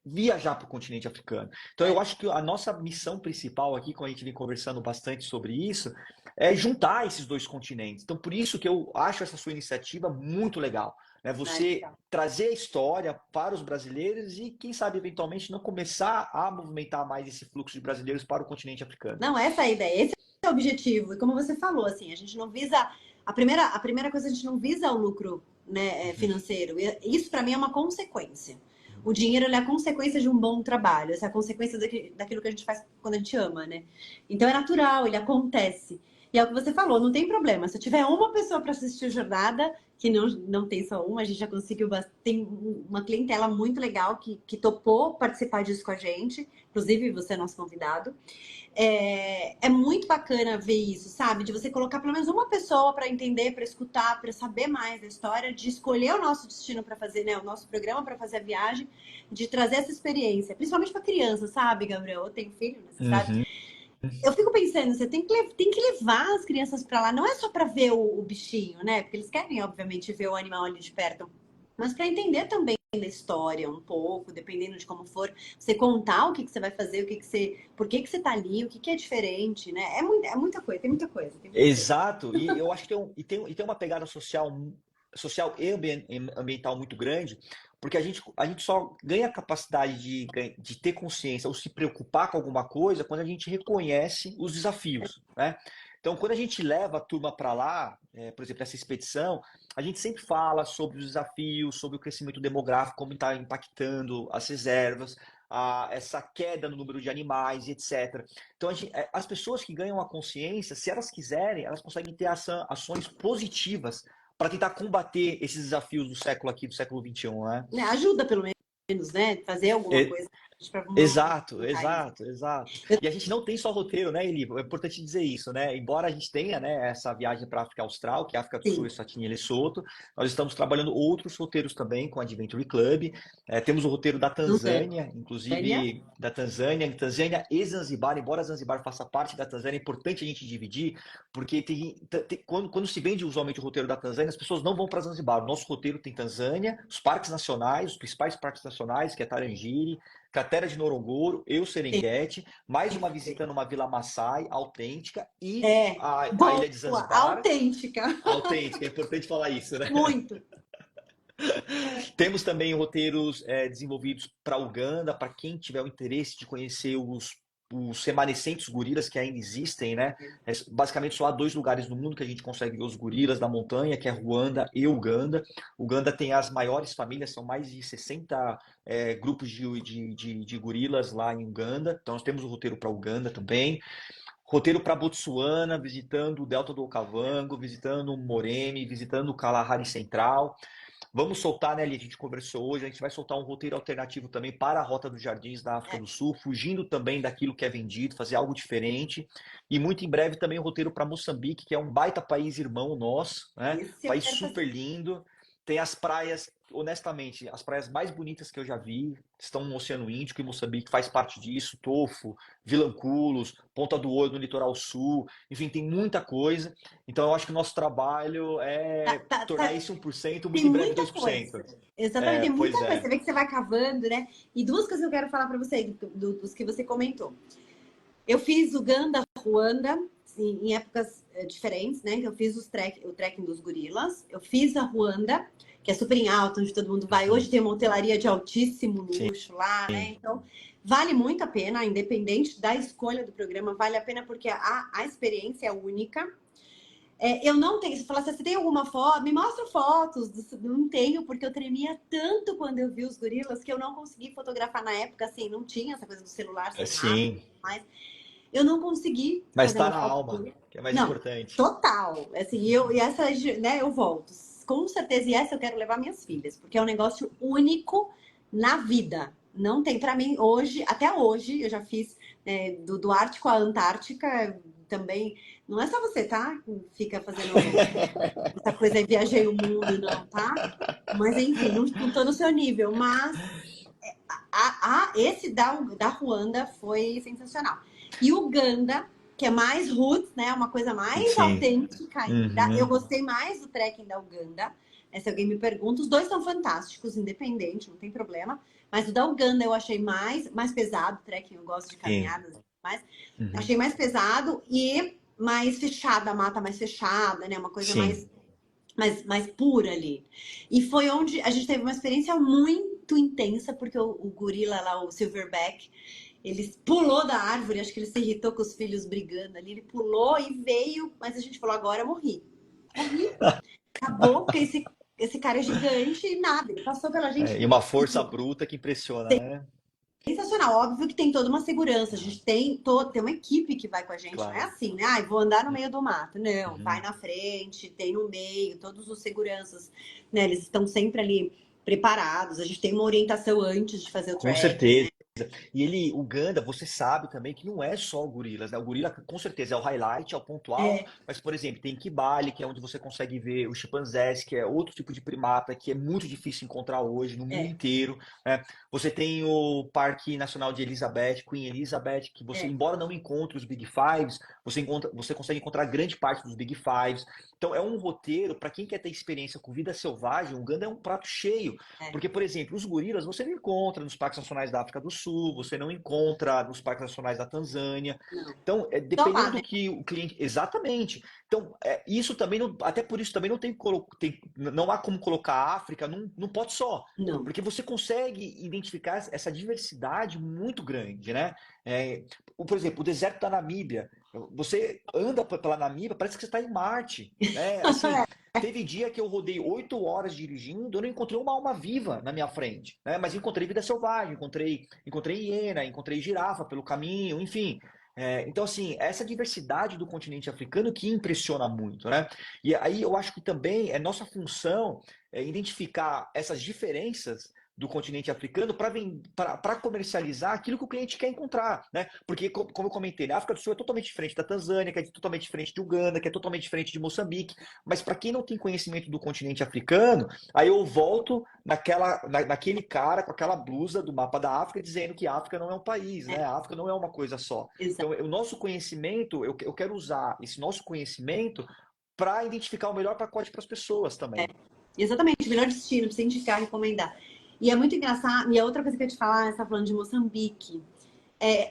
viajar para o continente africano. Então eu acho que a nossa missão principal aqui, quando a gente vem conversando bastante sobre isso, é juntar esses 2 continentes. Então por isso que eu acho essa sua iniciativa muito legal. Né? Você trazer a história para os brasileiros e, quem sabe, eventualmente, não começar a movimentar mais esse fluxo de brasileiros para o continente africano. Não, essa é a ideia, esse é o objetivo. E como você falou, assim, a gente não visa... A primeira coisa, a gente não visa o lucro, né, financeiro. Isso, para mim, é uma consequência. o dinheiro ele é a consequência de um bom trabalho, essa é a consequência daquilo que a gente faz quando a gente ama, né? Então é natural, ele acontece. E é o que você falou, não tem problema. Se eu tiver uma pessoa para assistir a jornada, que não tem só uma, a gente já conseguiu, tem uma clientela muito legal que topou participar disso com a gente, inclusive você é nosso convidado. É muito bacana ver isso, sabe? De você colocar pelo menos uma pessoa para entender, para escutar, para saber mais da história, de escolher o nosso destino para fazer, né? O nosso programa para fazer a viagem, de trazer essa experiência, principalmente para criança, sabe, Gabriel? Eu tenho filho, né? Você sabe? Uhum. Eu fico pensando, você tem que levar as crianças para lá, não é só para ver o bichinho, né? Porque eles querem, obviamente, ver o animal ali de perto, mas para entender também da história um pouco, dependendo de como for, você contar o que você vai fazer, por que você tá ali, o que é diferente, né? É muita coisa, tem muita coisa, tem muita coisa. Exato, e eu acho que tem uma pegada social e ambiental muito grande, porque a gente só ganha a capacidade de ter consciência ou se preocupar com alguma coisa quando a gente reconhece os desafios, né? Então, quando a gente leva a turma para lá, por exemplo, essa expedição, a gente sempre fala sobre os desafios, sobre o crescimento demográfico, como está impactando as reservas, essa queda no número de animais, etc. Então, as pessoas que ganham a consciência, se elas quiserem, elas conseguem ter ações positivas para tentar combater esses desafios do século aqui, do século XXI, né? Né, ajuda pelo menos, né? Fazer alguma E- coisa para Exato, mudar isso. exato, exato. E a gente não tem só roteiro, né, Eli? É importante dizer isso, né? Embora a gente tenha, né, essa viagem para a África Austral, que é a África do Sul, Sim, Eswatini e Lesoto, nós estamos trabalhando outros roteiros também com a Adventure Club. Temos o roteiro da não Tanzânia, Tânia. inclusive da Tanzânia e Zanzibar. Embora Zanzibar faça parte da Tanzânia, é importante a gente dividir, porque quando se vende usualmente o roteiro da Tanzânia, as pessoas não vão para Zanzibar. O nosso roteiro tem Tanzânia, os parques nacionais, os principais parques nacionais, que é Tarangire, Cratera de Norongoro, Serengeti, mais uma visita numa Vila Maasai autêntica e a Boa, ilha de Zanzibar autêntica, autêntica. É importante falar isso, né? muito. Temos também roteiros desenvolvidos para Uganda, para quem tiver o interesse de conhecer os remanescentes gorilas que ainda existem, né? Basicamente só há dois lugares no mundo que a gente consegue ver os gorilas da montanha, que é Ruanda e Uganda. Uganda tem as maiores famílias, são mais de 60 grupos de gorilas lá em Uganda. Então nós temos o roteiro para Uganda também. Roteiro para Botsuana, visitando o Delta do Okavango, visitando o Moremi, visitando o Kalahari Central. Vamos soltar, né, Ali? A gente conversou hoje, a gente vai soltar um roteiro alternativo também para a Rota dos Jardins da África do Sul, fugindo também daquilo que é vendido, fazer algo diferente. E muito em breve também um roteiro para Moçambique, que é um baita país irmão nosso, né? Esse eu País quero super fazer. lindo. Tem as praias, honestamente, as praias mais bonitas que eu já vi estão no Oceano Índico e Moçambique faz parte disso. Tofo, Vilanculos, Ponta do Ouro no litoral sul. Enfim, tem muita coisa. Então eu acho que o nosso trabalho é tornar esse 1%, Tem muito em breve muita 2%. coisa. Exatamente, tem Pois muita coisa. Você é. vê que você vai cavando, né? E duas coisas que eu quero falar para você, dos que você comentou. Eu fiz Uganda, Ruanda, em épocas diferentes, né? Eu fiz o trekking dos gorilas. Eu fiz a Ruanda, que é super em alta, onde todo mundo vai. Hoje Uhum. tem uma hotelaria de altíssimo Sim. luxo lá, né? Então, vale muito a pena, independente da escolha do programa, vale a pena porque a experiência é única. Eu não tenho. Se falasse, você tem alguma foto? Me mostra fotos. Não tenho, porque eu tremia tanto quando eu vi os gorilas que eu não consegui fotografar na época. Assim, não tinha essa coisa do celular sem rápido, Sim. mas eu não consegui Mas fazer está uma na foto. alma, que é mais Não, importante. total. Assim, e essa, né, eu volto. Com certeza, e essa eu quero levar minhas filhas, porque é um negócio único na vida. Não tem, para mim, hoje, até hoje, eu já fiz do Ártico à Antártica também. Não é só você, tá? Que fica fazendo essa coisa aí, viajei o mundo, não, tá? Mas enfim, não tô no seu nível. Mas esse da Ruanda foi sensacional. E Uganda, que é mais roots, né? Uma coisa mais Sim. autêntica ainda. Eu Uhum. gostei mais do trekking da Uganda. Se alguém me pergunta, os dois são fantásticos, independente, não tem problema. Mas o da Uganda eu achei mais pesado. Trekking, eu gosto de Sim. caminhadas, mas Uhum. achei mais pesado e mais fechada, a mata mais fechada, né? Uma coisa Sim. mais pura ali. E foi onde a gente teve uma experiência muito intensa, porque o gorila lá, o Silverback, ele pulou da árvore, acho que ele se irritou com os filhos brigando ali, ele pulou e veio, mas a gente falou, agora eu morri. Morri. Acabou, porque esse esse cara é gigante e nada, ele passou pela gente. E uma força bruta que impressiona, né? Sensacional, óbvio que tem toda uma segurança, a gente tem uma equipe que vai com a gente, não é Claro. assim, né? Ah, vou andar no meio do mato. Não, vai Uhum. na frente, tem no meio, todos os seguranças, né? Eles estão sempre ali preparados, a gente tem uma orientação antes de fazer o Com trekking, certeza. né? E ele, Uganda, você sabe também que não é só o gorilas, né? O gorila, com certeza, é o highlight, é o ponto alto, É, mas, por exemplo, tem Kibale, que é onde você consegue ver os chimpanzés, que é outro tipo de primata, que é muito difícil encontrar hoje no mundo é, inteiro, né? Você tem o Parque Nacional de Elizabeth, Queen Elizabeth, que você, é, embora não encontre os Big Fives, você consegue encontrar grande parte dos Big Fives. Então, é um roteiro, para quem quer ter experiência com vida selvagem, o Uganda é um prato cheio. é. Porque, por exemplo, os gorilas você não encontra nos parques nacionais da África do Sul, você não encontra nos parques nacionais da Tanzânia. Não. Então, Só dependendo lá, do né? que o cliente. Exatamente. Então, isso também não, até por isso também não não há como colocar a África num pote só. Não. Porque você consegue identificar essa diversidade muito grande, né? Por exemplo, o deserto da Namíbia. Você anda pela Namíbia, parece que você está em Marte, né? Assim, teve dia que eu rodei 8 horas dirigindo, eu não encontrei uma alma viva na minha frente, né? Mas encontrei vida selvagem, encontrei hiena, encontrei girafa pelo caminho, enfim. Então, assim, essa diversidade do continente africano que impressiona muito, né? E aí eu acho que também é nossa função identificar essas diferenças do continente africano para comercializar aquilo que o cliente quer encontrar, né? Porque, como eu comentei, a África do Sul é totalmente diferente da Tanzânia, que é totalmente diferente de Uganda, que é totalmente diferente de Moçambique. Mas para quem não tem conhecimento do continente africano, aí eu volto naquele cara com aquela blusa do mapa da África dizendo que a África não é um país, né? A África não é uma coisa só. Exato. Então, o nosso conhecimento, eu quero usar esse nosso conhecimento para identificar o melhor pacote para as pessoas também. Exatamente, o melhor destino pra você indicar, recomendar. E é muito engraçado. E a outra coisa que eu ia te falar, você está falando de Moçambique.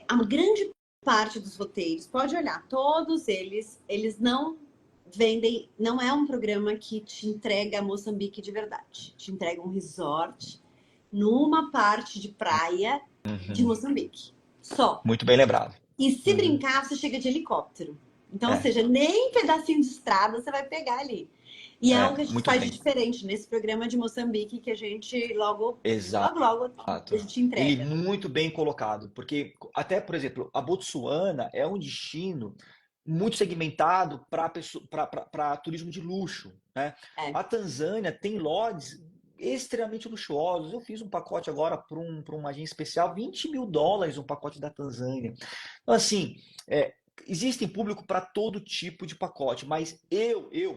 A grande parte dos roteiros, pode olhar, todos eles não vendem, não é um programa que te entrega Moçambique de verdade. Te entrega um resort numa parte de praia de Uhum. Moçambique. Só. Muito bem lembrado. E se Uhum. brincar, você chega de helicóptero. Então, ou É, seja, nem pedacinho de estrada você vai pegar ali. E é o que a gente muito faz de bem. diferente nesse programa de Moçambique que a gente Exato. logo a gente Ele entrega. muito bem colocado, porque até, por exemplo, a Botsuana é um destino muito segmentado para turismo de luxo, né? É. A Tanzânia tem lodges extremamente luxuosos. Eu fiz um pacote agora para uma agência especial, US$ 20.000 um pacote da Tanzânia. Então, assim, existem público para todo tipo de pacote, mas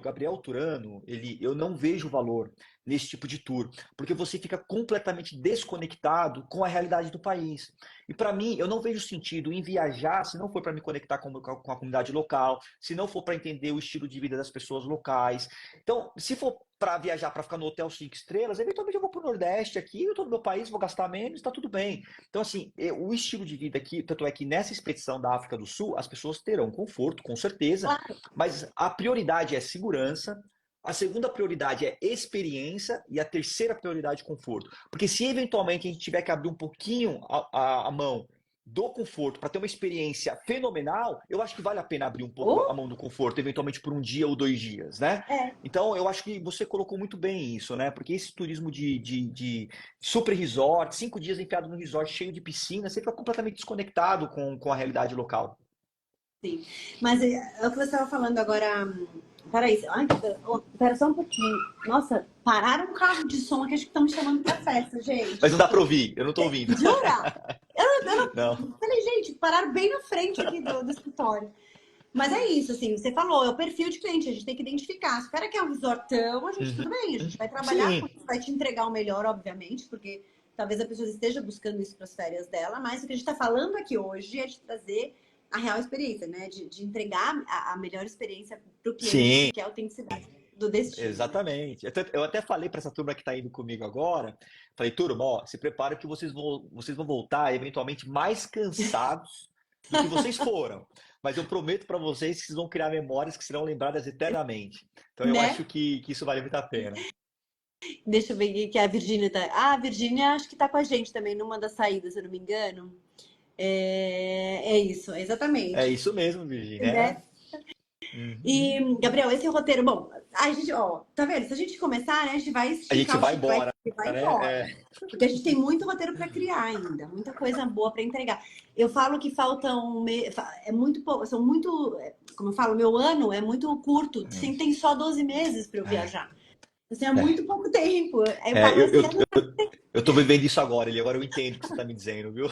Gabriel Turano, eu não vejo valor nesse tipo de tour, porque você fica completamente desconectado com a realidade do país. E para mim, eu não vejo sentido em viajar se não for para me conectar com a comunidade local, se não for para entender o estilo de vida das pessoas locais. Então, se for para viajar para ficar no hotel 5 estrelas, eventualmente eu vou para o Nordeste aqui, eu estou no meu país, vou gastar menos, está tudo bem. Então, assim, o estilo de vida aqui, tanto é que nessa expedição da África do Sul, as pessoas terão conforto, com certeza, Claro. mas a prioridade é segurança, a segunda prioridade é experiência e a terceira prioridade é conforto. Porque se eventualmente a gente tiver que abrir um pouquinho a mão do conforto para ter uma experiência fenomenal, eu acho que vale a pena abrir um pouco a Oh, mão do conforto, eventualmente por um dia ou 2 dias, né? é. Então, eu acho que você colocou muito bem isso, né? Porque esse turismo de super resort, 5 dias enfiado no resort cheio de piscina, você fica completamente desconectado com a realidade local. Sim. Mas é o que você estava falando agora. Peraí, ai, pera só um pouquinho. Nossa, pararam um carro de som aqui, acho que estão me chamando pra festa, Mas gente. não dá para ouvir, eu não estou ouvindo. Jura? Não. Eu falei, gente, pararam bem na frente aqui do escritório. Mas é isso, assim, você falou, é o perfil de cliente, a gente tem que identificar. Se o cara quer um resortão, a gente, Uhum. tudo bem, a gente vai trabalhar com Sim, isso, vai te entregar o melhor, obviamente, porque talvez a pessoa esteja buscando isso para as férias dela, mas o que a gente está falando aqui hoje é de trazer a real experiência, né? De entregar a melhor experiência para o cliente, sim, que é a autenticidade do destino, né? exatamente. Eu até falei para essa turma que está indo comigo agora, falei, turma, ó, se prepara que vocês vão voltar eventualmente mais cansados do que vocês foram. Mas eu prometo para vocês que vocês vão criar memórias que serão lembradas eternamente. Então eu Né? acho que isso vale muito a pena. Deixa eu ver aqui que a Virgínia tá. Ah, a Virgínia acho que tá com a gente também numa das saídas, se eu não me engano. É isso, É exatamente. isso mesmo, Virginia. Né? Uhum. E, Gabriel, esse roteiro, bom, a gente, ó, tá vendo? Se a gente começar, né, a gente vai A gente esticar o vai chiclete embora, e vai né? embora. Porque a gente tem muito roteiro para criar ainda, muita coisa boa para entregar. Eu falo que faltam, é muito pouco, são muito, como eu falo, meu ano é muito curto, assim, tem só 12 meses para eu É, viajar. Assim, é é, muito pouco tempo. Aí eu é, falo, eu, esse eu, ano eu tô vivendo isso agora, Eli. Agora eu entendo o que você tá me dizendo, viu?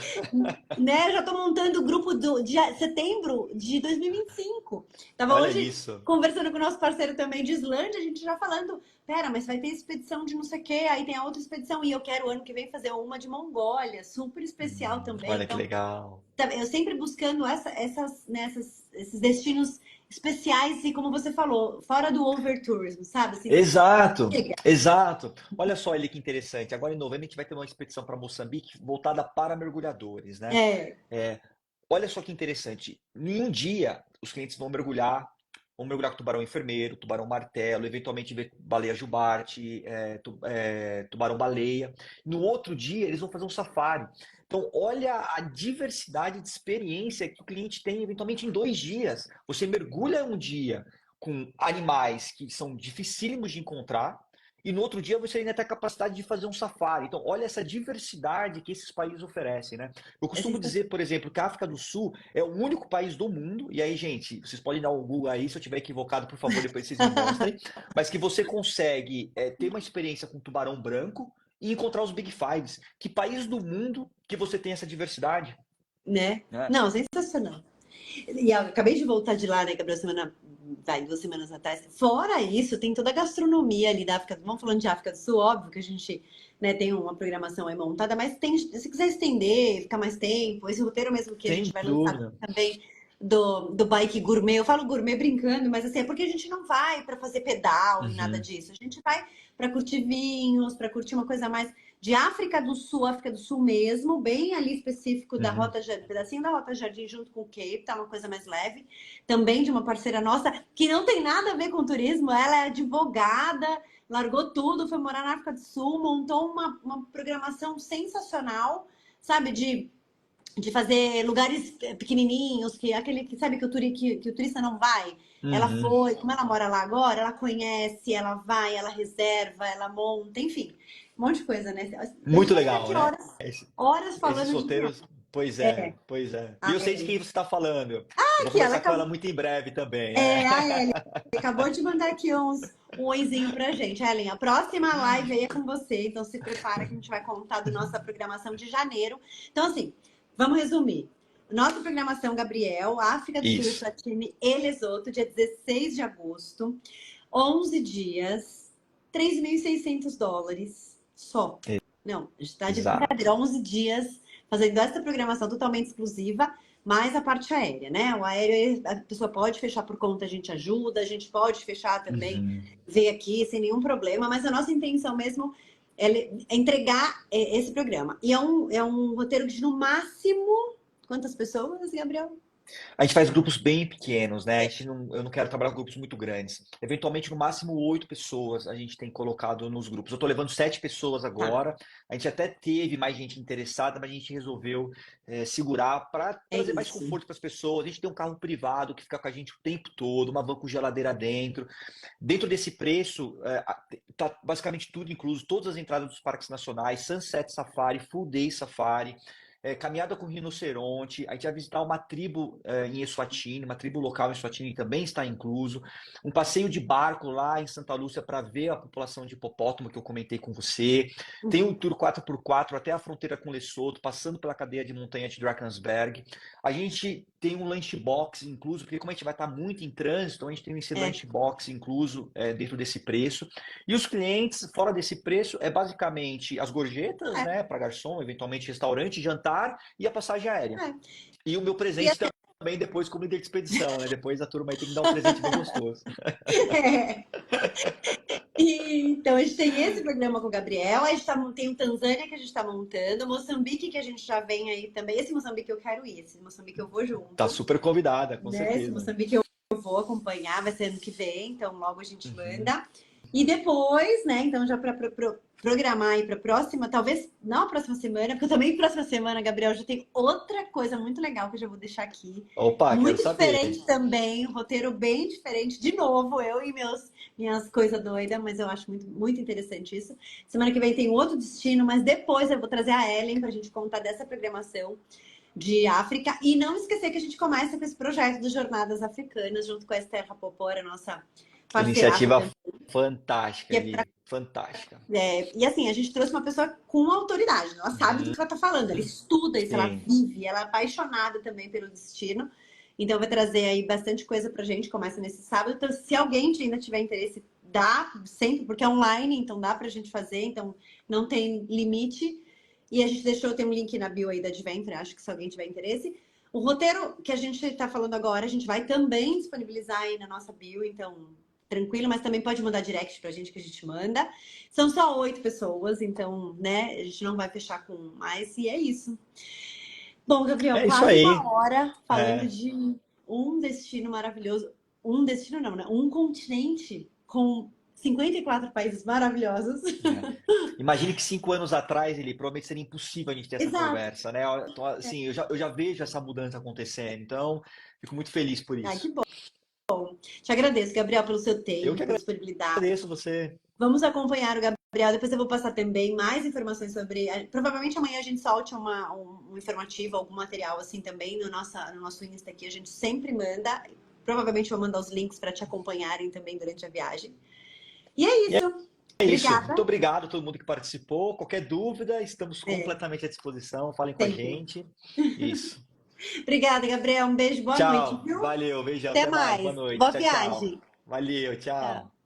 né? Já estou montando o grupo de setembro de 2025. Tava Olha hoje isso. conversando com o nosso parceiro também de Islândia, a gente já falando, pera, mas vai ter expedição de não sei o quê, aí tem a outra expedição, e eu quero ano que vem fazer uma de Mongólia, super especial também. Olha que Então, legal. eu sempre buscando esses destinos especiais e, como você falou, fora do overtourism, sabe? Assim, Exato, chega. exato. Olha só, ele que interessante. Agora em novembro a gente vai ter uma expedição para Moçambique voltada para mergulhadores, né? É, É, olha só que interessante. Em um dia, os clientes vão mergulhar com tubarão enfermeiro, tubarão martelo, eventualmente ver baleia jubarte, tubarão-baleia. No outro dia, eles vão fazer um safari. Então, olha a diversidade de experiência que o cliente tem, eventualmente, em 2 dias. Você mergulha um dia com animais que são dificílimos de encontrar, e no outro dia você ainda tem a capacidade de fazer um safari. Então, olha essa diversidade que esses países oferecem, né? Eu é costumo sensacional. dizer, por exemplo, que a África do Sul é o único país do mundo, e aí, gente, vocês podem dar um Google aí, se eu estiver equivocado, por favor, depois vocês me mostrem, mas que você consegue ter uma experiência com tubarão branco e encontrar os Big Fives. Que país do mundo que você tem essa diversidade, Né? né? Não, sensacional. E eu acabei de voltar de lá, né, Gabriel, vai, 2 semanas atrás. Fora isso, tem toda a gastronomia ali da África. Vamos falando de África do Sul, óbvio que a gente, né, tem uma programação aí montada, mas tem, se quiser estender, ficar mais tempo, esse roteiro mesmo que a gente Sem vai lançar dúvida. também do bike gourmet. Eu falo gourmet brincando, mas assim, é porque a gente não vai para fazer pedal e nada Uhum, disso. A gente vai para curtir vinhos, para curtir uma coisa mais de África do Sul mesmo, bem ali específico da uhum. Rota Jardim, pedacinho da Rota Jardim junto com o Cape, tá uma coisa mais leve. Também de uma parceira nossa, que não tem nada a ver com turismo, ela é advogada, largou tudo, foi morar na África do Sul, montou uma programação sensacional, sabe, de fazer lugares pequenininhos, que aquele que sabe que que o turista não vai. Ela Uhum. foi, como ela mora lá agora, ela conhece, ela vai, ela reserva, ela monta, enfim, um monte de coisa, né? A gente Muito vai ficar legal, aqui né? horas, Esse- horas Esses falando de viagem. roteiros, pois é, pois é. E A eu sei de quem Ellen. você está falando. Eu vou Aqui, ela conversar com ela acabou. muito em breve também. É. É, a Ellen acabou de mandar aqui um oizinho pra gente. Ellen, a próxima live aí é com você, então se prepara que a gente vai contar da nossa programação de janeiro. Então, assim, vamos resumir. Nossa programação, Gabriel, África do Sul, Isso, Eswatini e Lesoto, dia 16 de agosto, 11 dias, US$ 3.600 só. Não, a gente tá de exato. brincadeira, 11 dias fazendo essa programação totalmente exclusiva, mais a parte aérea, né? O aéreo a pessoa pode fechar por conta, a gente ajuda, a gente pode fechar também, Uhum. ver aqui sem nenhum problema, mas a nossa intenção mesmo é entregar esse programa. E é um roteiro de no máximo. Quantas pessoas, Gabriel? A gente faz grupos bem pequenos, né? É, Eu não quero trabalhar com grupos muito grandes. Eventualmente, no máximo 8 pessoas a gente tem colocado nos grupos. Eu estou levando 7 pessoas tá. agora. A gente até teve mais gente interessada, mas a gente resolveu segurar para É trazer mais isso. conforto para as pessoas. A gente tem um carro privado que fica com a gente o tempo todo, uma van com geladeira dentro. Dentro desse preço, tá basicamente tudo incluso, todas as entradas dos parques nacionais, Sunset Safari, Full Day Safari, caminhada com rinoceronte, a gente vai visitar uma tribo em Eswatini, uma tribo local em Eswatini também está incluso, um passeio de barco lá em Santa Lúcia para ver a população de hipopótamo que eu comentei com você, tem um Uhum. tour 4x4 até a fronteira com Lesoto, passando pela cadeia de montanha de Drakensberg, a gente tem um lunchbox incluso, porque como a gente vai estar muito em trânsito, a gente tem esse É, lunchbox incluso dentro desse preço. E os clientes, fora desse preço, é basicamente as gorjetas, é, né, para garçom, eventualmente restaurante, jantar e a passagem aérea. é. E o meu E presente assim, também depois como líder de expedição, né? Depois a turma aí tem que dar um presente bem gostoso. então, a gente tem esse programa com o Gabriel, a gente tem o Tanzânia que a gente está montando, Moçambique que a gente já vem aí também. Esse Moçambique eu quero ir, esse Moçambique eu vou Tá junto, super convidada, com né? Esse certeza. Moçambique eu vou acompanhar, vai ser ano que vem, então logo a gente Uhum. manda. E depois, né, então já para programar aí para a próxima, talvez não a próxima semana, porque eu também próxima semana, Gabriel, já tem outra coisa muito legal que eu já vou deixar aqui. Opa, quero Muito saber. diferente também, um roteiro bem diferente. De novo, eu e minhas coisas doidas, mas eu acho muito, muito interessante isso. Semana que vem tem outro destino, mas depois eu vou trazer a Ellen para a gente contar dessa programação de África. E não esquecer que a gente começa com esse projeto de Jornadas Africanas, junto com a Esther Rapoport, a nossa parceiraça Iniciativa também. fantástica, Que é pra, Eli. Fantástica. e assim, a gente trouxe uma pessoa com autoridade, ela sabe do que ela está falando, ela estuda isso, ela Sim. vive, ela é apaixonada também pelo destino. Então vai trazer aí bastante coisa pra gente, começa nesse sábado. Então, se alguém ainda tiver interesse, dá sempre, porque é online, então dá pra gente fazer, então não tem limite. E a gente deixou, tem um link na bio aí da Adventure, acho que se alguém tiver interesse. O roteiro que a gente está falando agora, a gente vai também disponibilizar aí na nossa bio, então tranquilo, mas também pode mandar direct pra gente que a gente manda. São só 8 pessoas, então, né, a gente não vai fechar com mais, e é isso. Bom, Gabriel, É isso quase aí. 1 hora falando É. de um destino maravilhoso. Um destino não, né? Um continente com 54 países maravilhosos. É. Imagine que 5 anos atrás, ele provavelmente seria impossível a gente ter essa Exato. conversa, né? Então, assim, eu já vejo essa mudança acontecendo, então fico muito feliz por Ai, que isso. bom. Te agradeço, Gabriel, pelo seu Eu que tempo, pela disponibilidade. agradeço você. Vamos acompanhar o Gabriel. Depois eu vou passar também mais informações sobre. Provavelmente amanhã a gente solte um informativo, algum material assim também no nosso Insta aqui. A gente sempre manda. Provavelmente vou mandar os links para te acompanharem também durante a viagem. E é E isso. é isso. Muito Obrigada. obrigado a todo mundo que participou. Qualquer dúvida, estamos É, completamente à disposição. Falem com a sempre. gente. Isso. Obrigada, Gabriel. Um beijo, boa noite, Tchau. viu? Valeu. Beijão. Até Até mais. Boa mais. noite. Boa Tchau, tchau. viagem. Valeu. Tchau. Tchau.